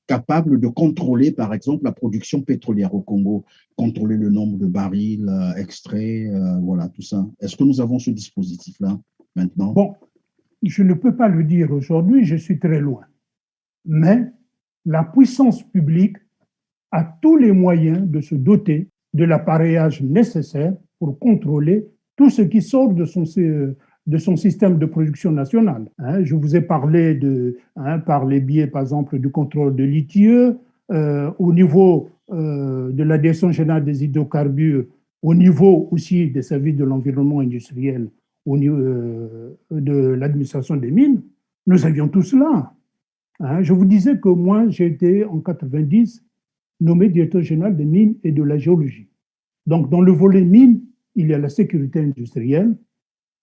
capable de contrôler, par exemple, la production pétrolière au Congo, contrôler le nombre de barils extraits, voilà, tout ça? Est-ce que nous avons ce dispositif-là maintenant? Bon, je ne peux pas le dire aujourd'hui, je suis très loin. Mais la puissance publique a tous les moyens de se doter de l'appareillage nécessaire pour contrôler tout ce qui sort de son système de production nationale. Hein, je vous ai parlé par les biais, par exemple, du contrôle de l'ITIE, au niveau de la Direction générale des hydrocarbures, au niveau aussi des services de l'environnement industriel, au niveau de l'administration des mines, nous avions tout cela. Hein, je vous disais que moi, j'ai été en 90 nommé directeur général des mines et de la géologie. Donc, dans le volet mines, il y a la sécurité industrielle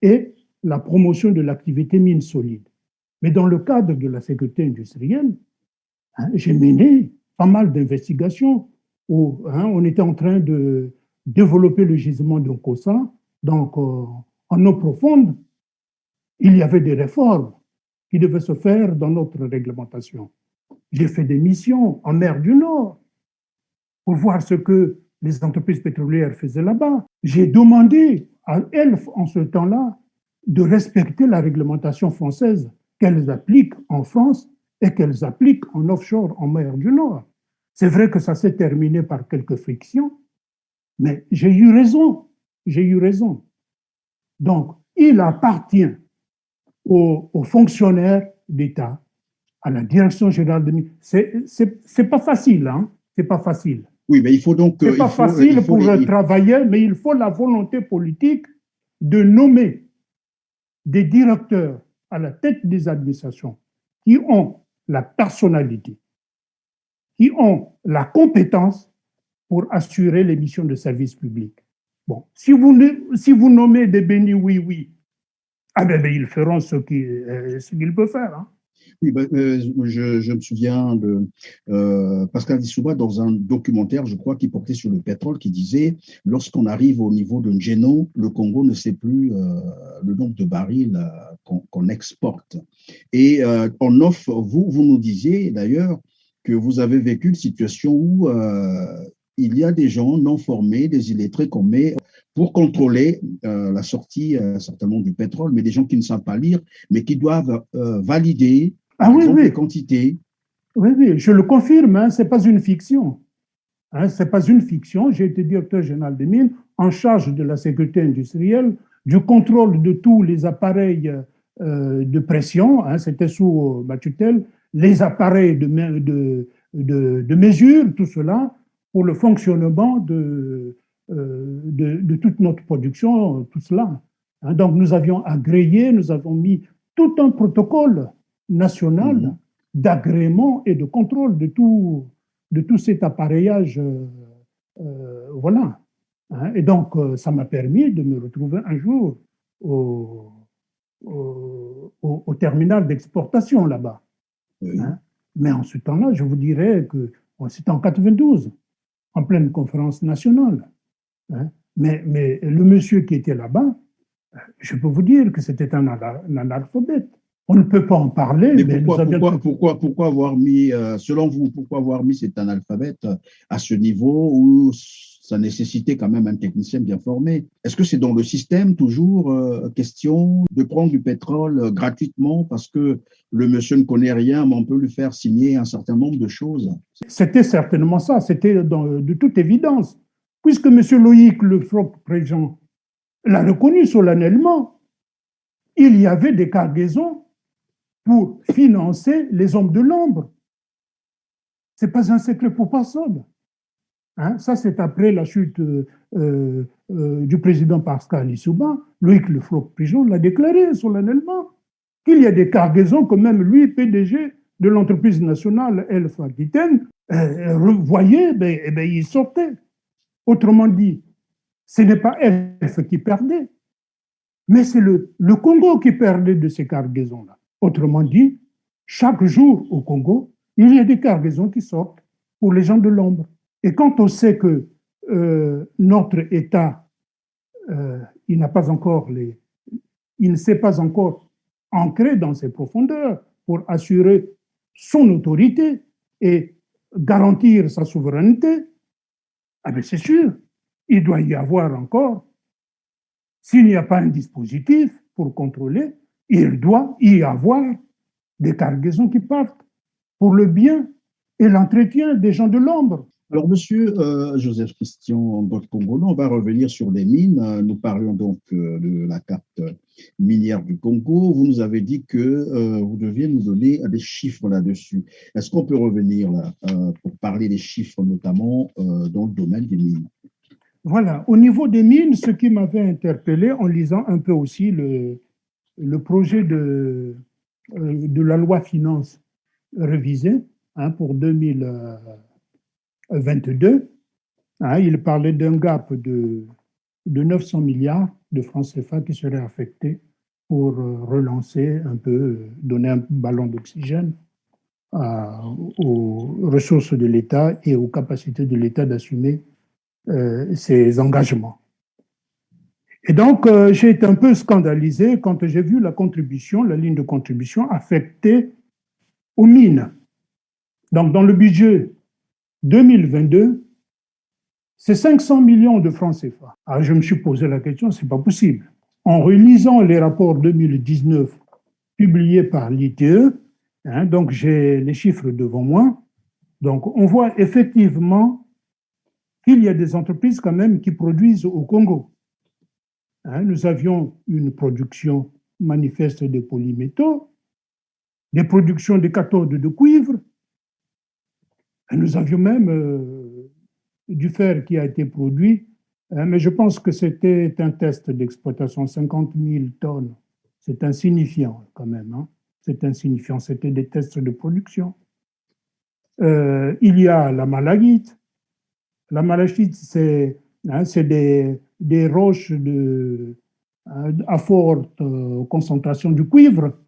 et la promotion de l'activité mine solide. Mais dans le cadre de la sécurité industrielle, hein, j'ai mené pas mal d'investigations où on était en train de développer le gisement de Nkossa. Donc, en eau profonde, il y avait des réformes qui devaient se faire dans notre réglementation. J'ai fait des missions en mer du Nord pour voir ce que les entreprises pétrolières faisaient là-bas. J'ai demandé à elles, en ce temps-là, de respecter la réglementation française qu'elles appliquent en France et qu'elles appliquent en offshore en mer du Nord. C'est vrai que ça s'est terminé par quelques frictions, mais j'ai eu raison. J'ai eu raison. Donc, il appartient aux fonctionnaires d'État, à la direction générale de mines. C'est pas facile, hein? C'est pas facile. Oui, mais il faut donc. C'est pas facile pour travailler, mais il faut la volonté politique de nommer des directeurs à la tête des administrations qui ont la personnalité, qui ont la compétence pour assurer les missions de service public. Bon, si vous nommez des bénis oui, ah ben, ils feront ce qu'ils peuvent faire. Hein. Oui, je me souviens de Pascal Dissouba dans un documentaire, je crois, qui portait sur le pétrole, qui disait lorsqu'on arrive au niveau de Ngeno, le Congo ne sait plus le nombre de barils qu'on exporte. Et en off, vous nous disiez d'ailleurs que vous avez vécu une situation où il y a des gens non formés, des illettrés qu'on met pour contrôler la sortie certainement du pétrole, mais des gens qui ne savent pas lire, mais qui doivent valider les quantités. Oui, je le confirme, hein, ce n'est pas une fiction. Hein, ce n'est pas une fiction. J'ai été directeur général des mines en charge de la sécurité industrielle, du contrôle de tous les appareils de pression, hein, c'était sous ma tutelle, les appareils de mesure, tout cela, pour le fonctionnement de toute notre production, tout cela. Hein, donc nous avions agréé, nous avons mis tout un protocole national d'agrément et de contrôle de tout cet appareillage. Voilà. Hein, et donc, ça m'a permis de me retrouver un jour au, au terminal d'exportation là-bas. Oui. Hein. Mais en ce temps-là, je vous dirais que c'était en 92, en pleine conférence nationale. Hein. Mais le monsieur qui était là-bas, je peux vous dire que c'était un analphabète. On ne peut pas en parler, Mais mais nous avions... pourquoi avoir mis, selon vous, pourquoi avoir mis cet analphabète à ce niveau où ça nécessitait quand même un technicien bien formé? Est-ce que c'est dans le système toujours question de prendre du pétrole gratuitement parce que le monsieur ne connaît rien, mais on peut lui faire signer un certain nombre de choses? C'était certainement ça, c'était de toute évidence. Puisque M. Loïc Le Floch-Préjean l'a reconnu solennellement, il y avait des cargaisons pour financer les hommes de l'ombre. Ce n'est pas un secret pour personne. Hein? Ça, c'est après la chute du président Pascal Lissouba. Loïc Le Floch-Préjean l'a déclaré solennellement qu'il y a des cargaisons que même lui, PDG de l'entreprise nationale Elf Aquitaine, voyait, il sortait. Autrement dit, ce n'est pas Elf qui perdait, mais c'est le Congo qui perdait de ces cargaisons-là. Autrement dit, chaque jour au Congo, il y a des cargaisons qui sortent pour les gens de l'ombre. Et quand on sait que notre État, il ne s'est pas encore ancré dans ses profondeurs pour assurer son autorité et garantir sa souveraineté, c'est sûr, il doit y avoir encore, s'il n'y a pas un dispositif pour contrôler, il doit y avoir des cargaisons qui partent pour le bien et l'entretien des gens de l'ombre. Alors, monsieur Joseph Christian Bot-Congolo, on va revenir sur les mines. Nous parlions donc de la carte minière du Congo. Vous nous avez dit que vous deviez nous donner des chiffres là-dessus. Est-ce qu'on peut revenir là pour parler des chiffres, notamment dans le domaine des mines? Voilà. Au niveau des mines, ce qui m'avait interpellé en lisant un peu aussi le projet de la loi finance révisée pour 2022, il parlait d'un gap de 900 milliards de francs CFA qui seraient affectés pour relancer un peu, donner un ballon d'oxygène aux ressources de l'État et aux capacités de l'État d'assumer ses engagements. Et donc, j'ai été un peu scandalisé quand j'ai vu la ligne de contribution affectée aux mines. Donc, dans le budget 2022, c'est 500 millions de francs CFA. Alors, je me suis posé la question, c'est pas possible. En relisant les rapports 2019 publiés par l'ITE, donc j'ai les chiffres devant moi, donc on voit effectivement qu'il y a des entreprises quand même qui produisent au Congo. Nous avions une production manifeste de polymétaux, des productions de cathodes de cuivre, et nous avions même du fer qui a été produit, mais je pense que c'était un test d'exploitation, 50 000 tonnes. C'est insignifiant quand même, c'est insignifiant, c'était des tests de production. Il y a la malachite. La malachite, c'est des roches à forte concentration du cuivre,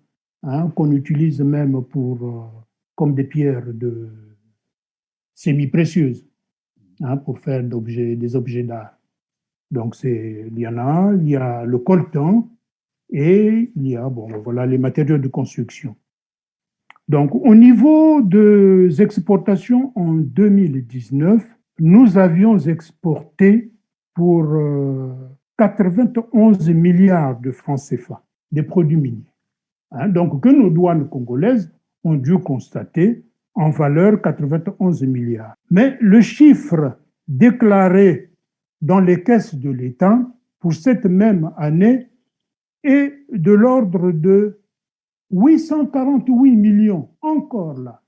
qu'on utilise même comme des pierres semi-précieuses, pour faire des objets d'art. Donc, il y a le coltan et il y a les matériaux de construction. Donc, au niveau des exportations en 2019, nous avions exporté pour 91 milliards de francs CFA des produits miniers. Donc, que nos douanes congolaises ont dû constater en valeur 91 milliards. Mais le chiffre déclaré dans les caisses de l'État pour cette même année est de l'ordre de 848 millions, encore là,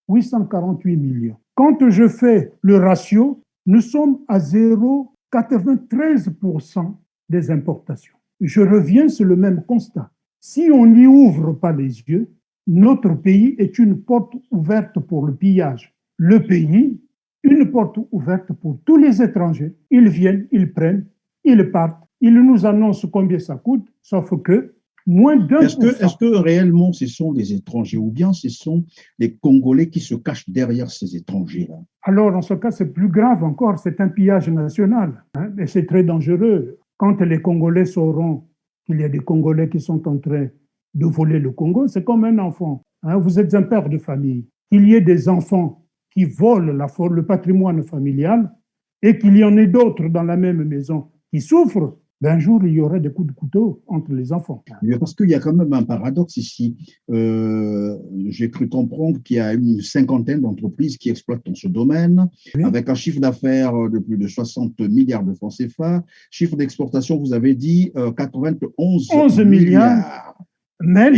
848 millions. Quand je fais le ratio, nous sommes à 0,93% des importations. Je reviens sur le même constat. Si on n'y ouvre pas les yeux, notre pays est une porte ouverte pour le pillage. Le pays, une porte ouverte pour tous les étrangers. Ils viennent, ils prennent, ils partent ils nous annoncent combien ça coûte, sauf que moins d'un Est-ce que réellement ce sont des étrangers ou bien ce sont les Congolais qui se cachent derrière ces étrangers-là? Alors, en ce cas, c'est plus grave encore, c'est un pillage national, hein, et c'est très dangereux. Quand les Congolais sauront qu'il y a des Congolais qui sont en train de voler le Congo, c'est comme un enfant. Hein, vous êtes un père de famille. Qu'il y ait des enfants qui volent le patrimoine familial et qu'il y en ait d'autres dans la même maison qui souffrent, un jour, il y aura des coups de couteau entre les enfants. Parce qu'il y a quand même un paradoxe ici. J'ai cru comprendre qu'il y a une cinquantaine d'entreprises qui exploitent dans ce domaine, oui, avec un chiffre d'affaires de plus de 60 milliards de francs CFA. Chiffre d'exportation, vous avez dit 91 milliards. Mais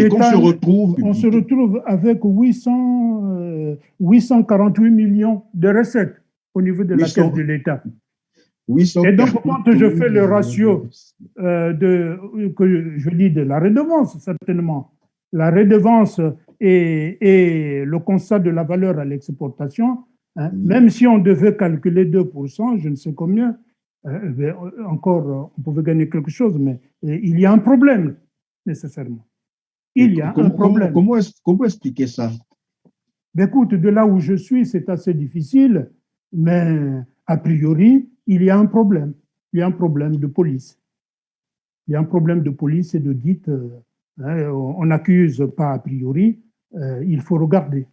on se retrouve avec 848 millions de recettes au niveau de la caisse de l'État. Et donc, quand je fais le ratio que je dis de la redevance, certainement, la redevance et le constat de la valeur à l'exportation, hein, même si on devait calculer 2%, je ne sais combien, encore, on pouvait gagner quelque chose, mais il y a un problème, nécessairement. Il y a un problème. Comment expliquer ça? Écoute, de là où je suis, c'est assez difficile, mais a priori, il y a un problème. Il y a un problème de police. Il y a un problème de police et de dite, on n'accuse pas a priori, il faut regarder.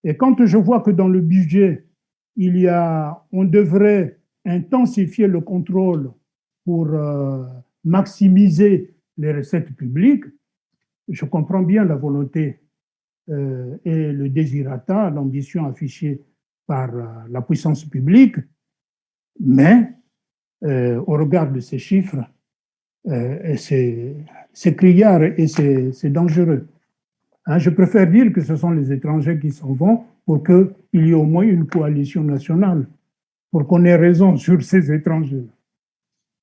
Et quand je vois que dans le budget, on devrait intensifier le contrôle pour maximiser les recettes publiques, je comprends bien la volonté et le désirata, l'ambition affichée par la puissance publique, mais au regard de ces chiffres, c'est criard et c'est dangereux. Hein, je préfère dire que ce sont les étrangers qui s'en vont pour qu'il y ait au moins une coalition nationale, pour qu'on ait raison sur ces étrangers.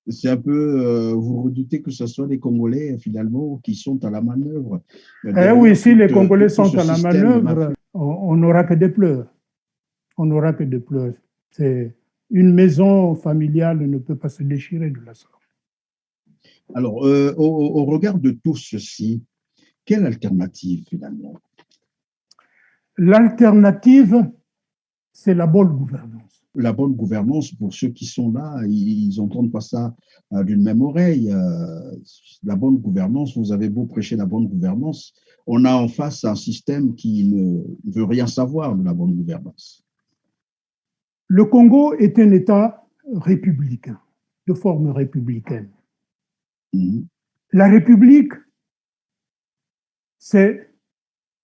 C'est un peu, vous redoutez que ce soit les Congolais, finalement, qui sont à la manœuvre. Oui, si les Congolais sont à la manœuvre, on n'aura que des pleurs. On n'aura que des pleurs. Une maison familiale ne peut pas se déchirer de la sorte. Alors, au regard de tout ceci, quelle alternative, finalement? L'alternative, c'est la bonne gouvernance. La bonne gouvernance, pour ceux qui sont là, ils n'entendent pas ça d'une même oreille. La bonne gouvernance, vous avez beau prêcher la bonne gouvernance, on a en face un système qui ne veut rien savoir de la bonne gouvernance. Le Congo est un État républicain, de forme républicaine. La République, c'est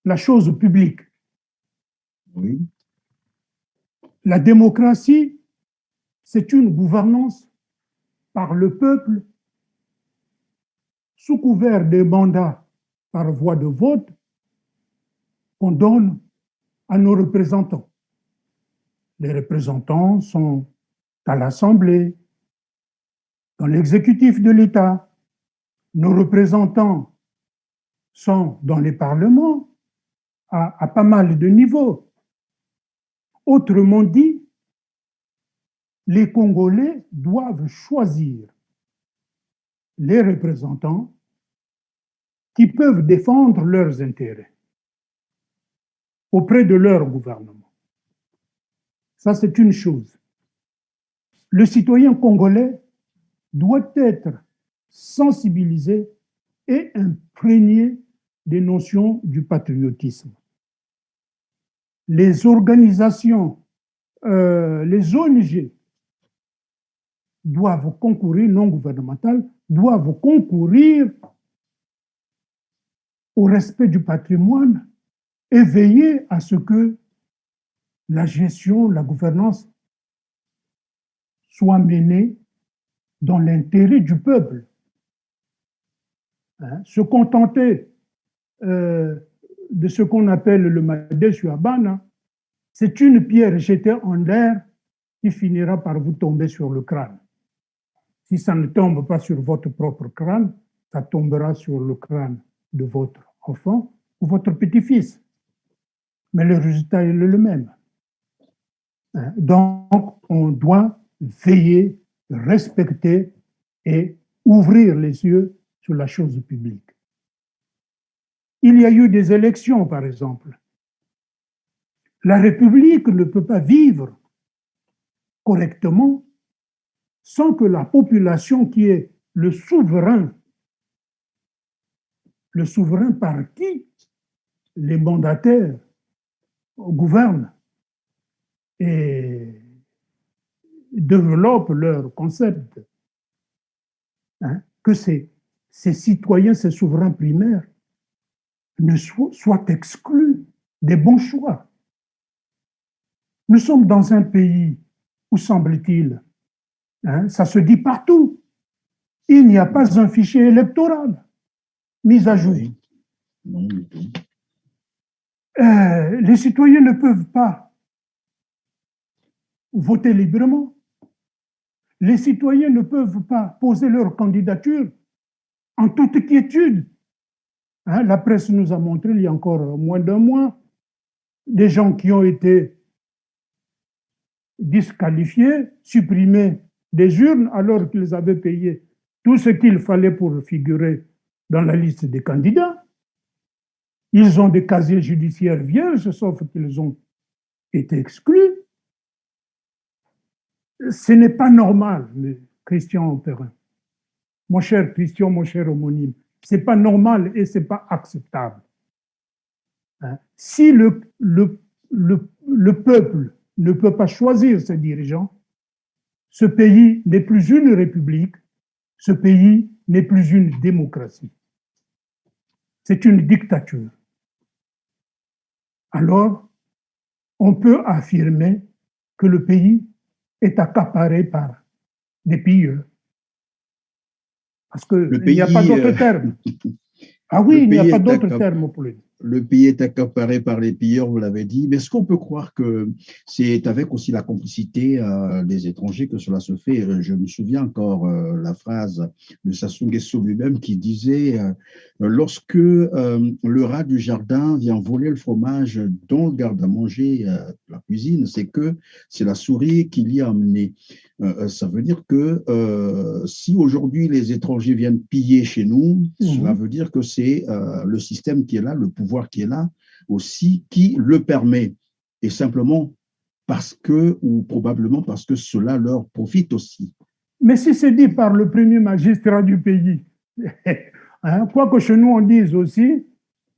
la chose publique. Oui. La démocratie, c'est une gouvernance par le peuple, sous couvert des mandats par voie de vote, qu'on donne à nos représentants. Les représentants sont à l'Assemblée, dans l'exécutif de l'État. Nos représentants sont dans les parlements à pas mal de niveaux. Autrement dit, les Congolais doivent choisir les représentants qui peuvent défendre leurs intérêts auprès de leur gouvernement. Ça, c'est une chose. Le citoyen congolais doit être sensibilisé et imprégné des notions du patriotisme. Les organisations, les ONG doivent concourir, non gouvernementales, doivent concourir au respect du patrimoine et veiller à ce que la gestion, la gouvernance soit menée dans l'intérêt du peuple. Hein, se contenter de ce qu'on appelle le Madé-Suabana, c'est une pierre jetée en l'air qui finira par vous tomber sur le crâne. Si ça ne tombe pas sur votre propre crâne, ça tombera sur le crâne de votre enfant ou votre petit-fils. Mais le résultat est le même. Donc, on doit veiller, respecter et ouvrir les yeux sur la chose publique. Il y a eu des élections, par exemple. La République ne peut pas vivre correctement sans que la population qui est le souverain par qui les mandataires gouvernent et développent leurs concepts, hein, que ces citoyens, ces souverains primaires, ne soient exclus des bons choix. Nous sommes dans un pays où, semble-t-il, hein, ça se dit partout, il n'y a pas un fichier électoral mis à jour. Oui. Non, du tout. Les citoyens ne peuvent pas voter librement. Les citoyens ne peuvent pas poser leur candidature en toute quiétude. Hein, la presse nous a montré il y a encore moins d'un mois des gens qui ont été disqualifiés, supprimés des urnes alors qu'ils avaient payé tout ce qu'il fallait pour figurer dans la liste des candidats. Ils ont des casiers judiciaires vierges, sauf qu'ils ont été exclus. Ce n'est pas normal, Christian Perrin. Mon cher Christian, mon cher homonyme, ce n'est pas normal et ce n'est pas acceptable. Hein? Si le peuple ne peut pas choisir ses dirigeants, ce pays n'est plus une république, ce pays n'est plus une démocratie. C'est une dictature. Alors, on peut affirmer que le pays est accaparé par des pilleurs. Parce qu'il n'y a pas d'autre terme. Ah oui, il n'y a pas d'autre terme pour le dire. Le pays est accaparé par les pilleurs, vous l'avez dit. Mais est-ce qu'on peut croire que c'est avec aussi la complicité des étrangers que cela se fait? Je me souviens encore la phrase de Sassou Nguesso lui-même qui disait lorsque le rat du jardin vient voler le fromage dans le garde-à-manger, la cuisine, c'est que c'est la souris qui l'y a amené. Ça veut dire que si aujourd'hui les étrangers viennent piller chez nous, cela veut dire que c'est le système qui est là, le pouvoir qui est là aussi, qui le permet. Et simplement parce que, ou probablement parce que cela leur profite aussi. Mais si c'est dit par le premier magistrat du pays, hein, quoi que chez nous on dise aussi,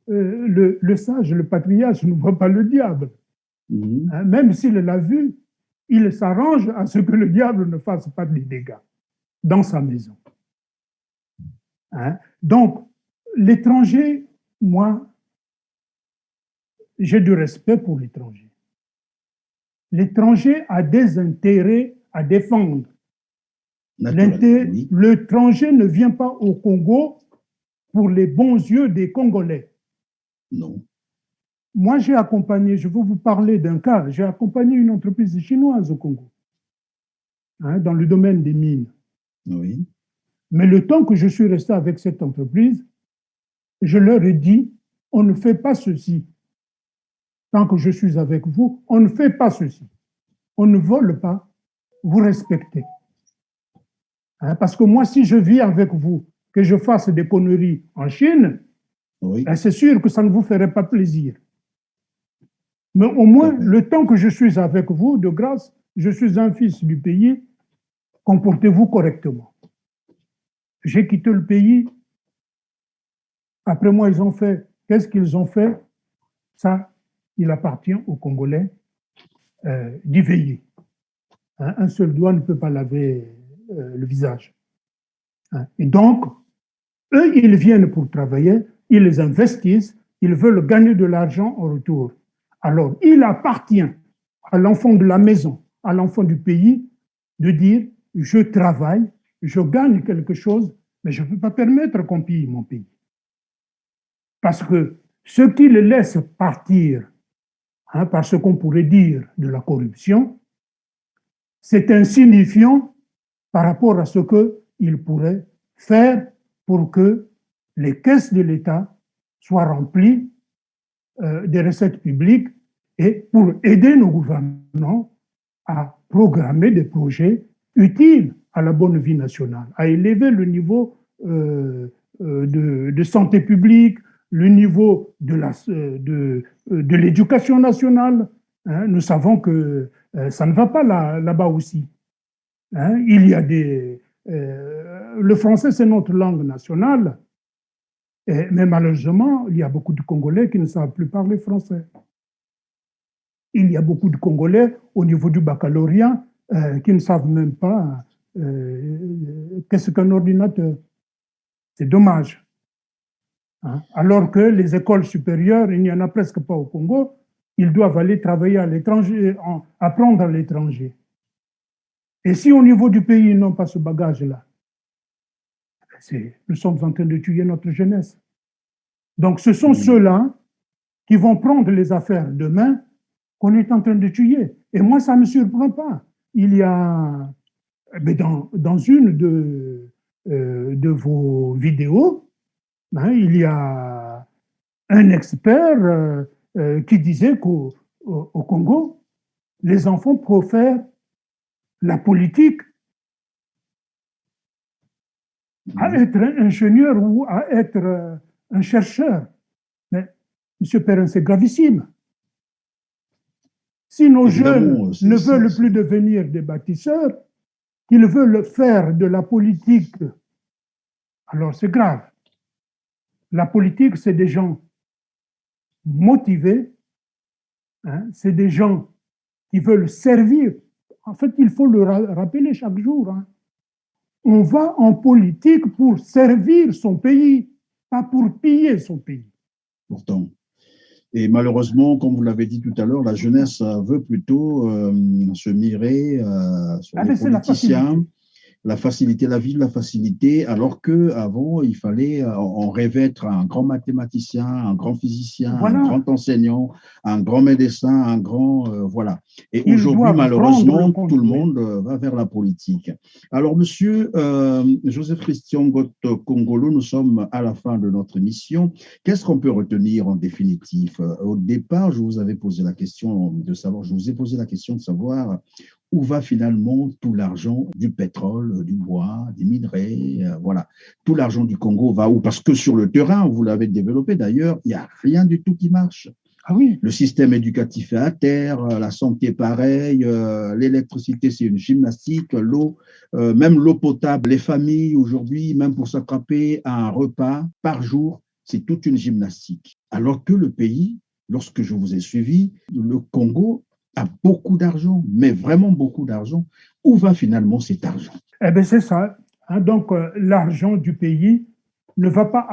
le sage, le patriarche ne voit pas le diable. Hein, même s'il l'a vu, il s'arrange à ce que le diable ne fasse pas de dégâts dans sa maison. Hein? Donc, l'étranger, moi, j'ai du respect pour l'étranger. L'étranger a des intérêts à défendre. Oui. L'étranger ne vient pas au Congo pour les bons yeux des Congolais. Non. Moi, j'ai accompagné, je veux vous parler d'un cas, j'ai accompagné une entreprise chinoise au Congo, hein, dans le domaine des mines. Oui. Mais le temps que je suis resté avec cette entreprise, je leur ai dit, on ne fait pas ceci. Tant que je suis avec vous, on ne fait pas ceci. On ne vole pas, vous respectez. Hein, parce que moi, si je vis avec vous, que je fasse des conneries en Chine, oui, c'est sûr que ça ne vous ferait pas plaisir. Mais au moins, le temps que je suis avec vous, de grâce, je suis un fils du pays, comportez-vous correctement. J'ai quitté le pays. Après moi, ils ont fait. Qu'est-ce qu'ils ont fait? Ça, il appartient aux Congolais d'y veiller. Hein, un seul doigt ne peut pas laver le visage. Hein, et donc, eux, ils viennent pour travailler, ils les investissent, ils veulent gagner de l'argent en retour. Alors, il appartient à l'enfant de la maison, à l'enfant du pays, de dire, je travaille, je gagne quelque chose, mais je ne peux pas permettre qu'on pille mon pays. Parce que ce qui les laisse partir, hein, par ce qu'on pourrait dire de la corruption, c'est insignifiant par rapport à ce qu'ils pourraient faire pour que les caisses de l'État soient remplies des recettes publiques et pour aider nos gouvernants à programmer des projets utiles à la bonne vie nationale, à élever le niveau de santé publique, le niveau de l'éducation nationale. Hein. Nous savons que ça ne va pas là-bas aussi. Hein. Il y a le français, c'est notre langue nationale, mais malheureusement, il y a beaucoup de Congolais qui ne savent plus parler français. Il y a beaucoup de Congolais au niveau du baccalauréat qui ne savent même pas qu'est-ce qu'un ordinateur. C'est dommage. Hein? Alors que les écoles supérieures, il n'y en a presque pas au Congo, ils doivent aller travailler à l'étranger, apprendre à l'étranger. Et si au niveau du pays, ils n'ont pas ce bagage-là, nous sommes en train de tuer notre jeunesse. Donc ce sont ceux-là qui vont prendre les affaires demain qu'on est en train de tuer. Et moi, ça ne me surprend pas. Il y a, dans une de vos vidéos, hein, il y a un expert qui disait qu'au Congo, les enfants préfèrent la politique à être ingénieur ou à être un chercheur. Mais, M. Perrin, c'est gravissime. Si nos jeunes ne veulent plus devenir des bâtisseurs, qu'ils veulent faire de la politique, alors c'est grave. La politique, c'est des gens motivés, hein, c'est des gens qui veulent servir. En fait, il faut le rappeler chaque jour. Hein. On va en politique pour servir son pays, pas pour piller son pays. Pourtant. Et malheureusement, comme vous l'avez dit tout à l'heure, la jeunesse veut plutôt se mirer sur les politiciens, la facilité, la vie de la facilité, alors qu'avant, il fallait, on rêvait être un grand mathématicien, un grand physicien, voilà, un grand enseignant, un grand médecin, un grand… voilà. Et aujourd'hui, malheureusement, tout le monde va vers la politique. Alors, monsieur Joseph Christian Gotte Kongolo, nous sommes à la fin de notre émission. Qu'est-ce qu'on peut retenir en définitif? Au départ, je vous avais posé la question de savoir, je vous ai posé la question de savoir où va finalement tout l'argent du pétrole, du bois, des minerais, voilà. Tout l'argent du Congo va où? Parce que sur le terrain, vous l'avez développé d'ailleurs, il n'y a rien du tout qui marche. Ah oui. Le système éducatif est à terre, la santé pareil, l'électricité c'est une gymnastique, l'eau, même l'eau potable, les familles aujourd'hui, même pour s'attraper à un repas par jour, c'est toute une gymnastique. Alors que le pays, lorsque je vous ai suivi, le Congo a beaucoup d'argent, mais vraiment beaucoup d'argent. Où va finalement cet argent? Eh bien, c'est ça. Hein, donc, l'argent du pays ne va pas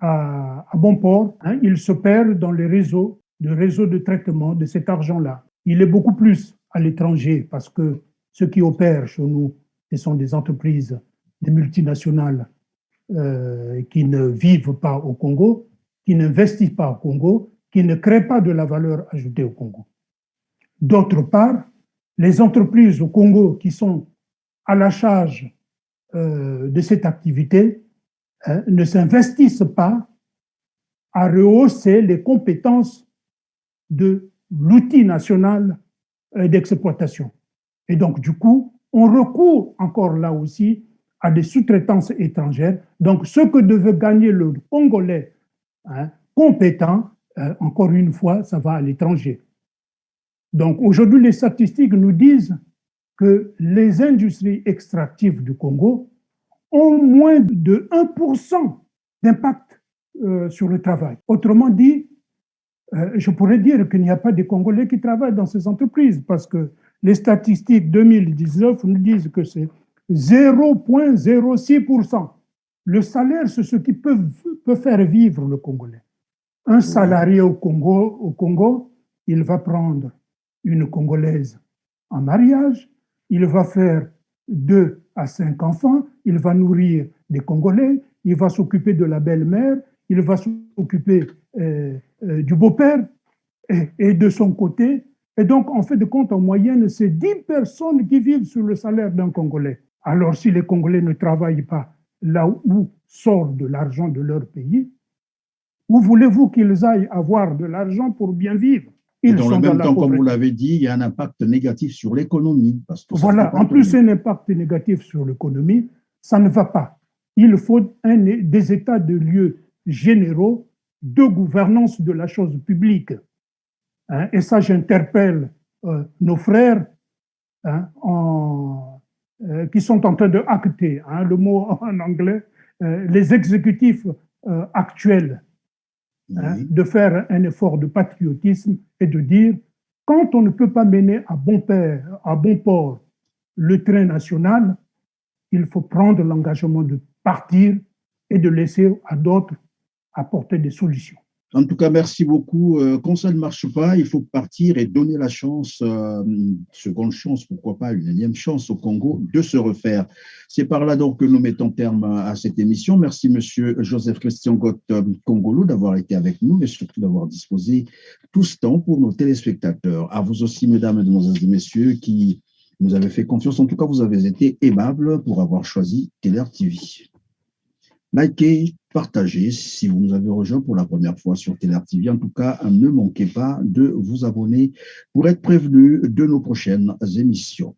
à bon port. Hein, il se perd dans les réseaux de traitement de cet argent-là. Il est beaucoup plus à l'étranger parce que ceux qui opèrent chez nous, ce sont des entreprises, des multinationales qui ne vivent pas au Congo, qui n'investissent pas au Congo, qui ne créent pas de la valeur ajoutée au Congo. D'autre part, les entreprises au Congo qui sont à la charge de cette activité ne s'investissent pas à rehausser les compétences de l'outil national d'exploitation. Et donc, du coup, on recourt encore là aussi à des sous-traitances étrangères. Donc, ce que devait gagner le Congolais compétent, encore une fois, ça va à l'étranger. Donc aujourd'hui, les statistiques nous disent que les industries extractives du Congo ont moins de 1% d'impact sur le travail. Autrement dit, je pourrais dire qu'il n'y a pas de Congolais qui travaillent dans ces entreprises parce que les statistiques 2019 nous disent que c'est 0,06%. Le salaire, c'est ce qui peut faire vivre le Congolais. Un salarié au Congo, il va prendre une Congolaise en mariage, il va faire 2 à 5 enfants, il va nourrir des Congolais, il va s'occuper de la belle-mère, il va s'occuper du beau-père et de son côté. Et donc, en fait de compte, en moyenne, c'est 10 personnes qui vivent sur le salaire d'un Congolais. Alors, si les Congolais ne travaillent pas là où sort de l'argent de leur pays, où voulez-vous qu'ils aillent avoir de l'argent pour bien vivre? Et Ils dans le sont dans même la temps, comme vous pauvreté. l'avez dit, il y a un impact négatif sur l'économie, parce que ça ne peut Voilà, pas en plus, tourner. un impact négatif sur l'économie, ça ne va pas. Il faut des états de lieux généraux de gouvernance de la chose publique. Hein. Et ça, j'interpelle nos frères, hein, qui sont en train de acter, hein, le mot en anglais, les exécutifs actuels, hein, Oui. de faire un effort de patriotisme et de dire, quand on ne peut pas mener à bon port le train national, il faut prendre l'engagement de partir et de laisser à d'autres apporter des solutions. En tout cas, merci beaucoup. Quand ça ne marche pas, il faut partir et donner la chance, seconde chance, pourquoi pas une énième chance au Congo de se refaire. C'est par là donc que nous mettons terme à cette émission. Merci, Monsieur Joseph Christian Gott Congolo, d'avoir été avec nous et surtout d'avoir disposé tout ce temps pour nos téléspectateurs. À vous aussi, mesdames, mesdemoiselles et messieurs, qui nous avez fait confiance. En tout cas, vous avez été aimables pour avoir choisi TLR TV. Likez, partagez si vous nous avez rejoint pour la première fois sur TLR TV. En tout cas, ne manquez pas de vous abonner pour être prévenu de nos prochaines émissions.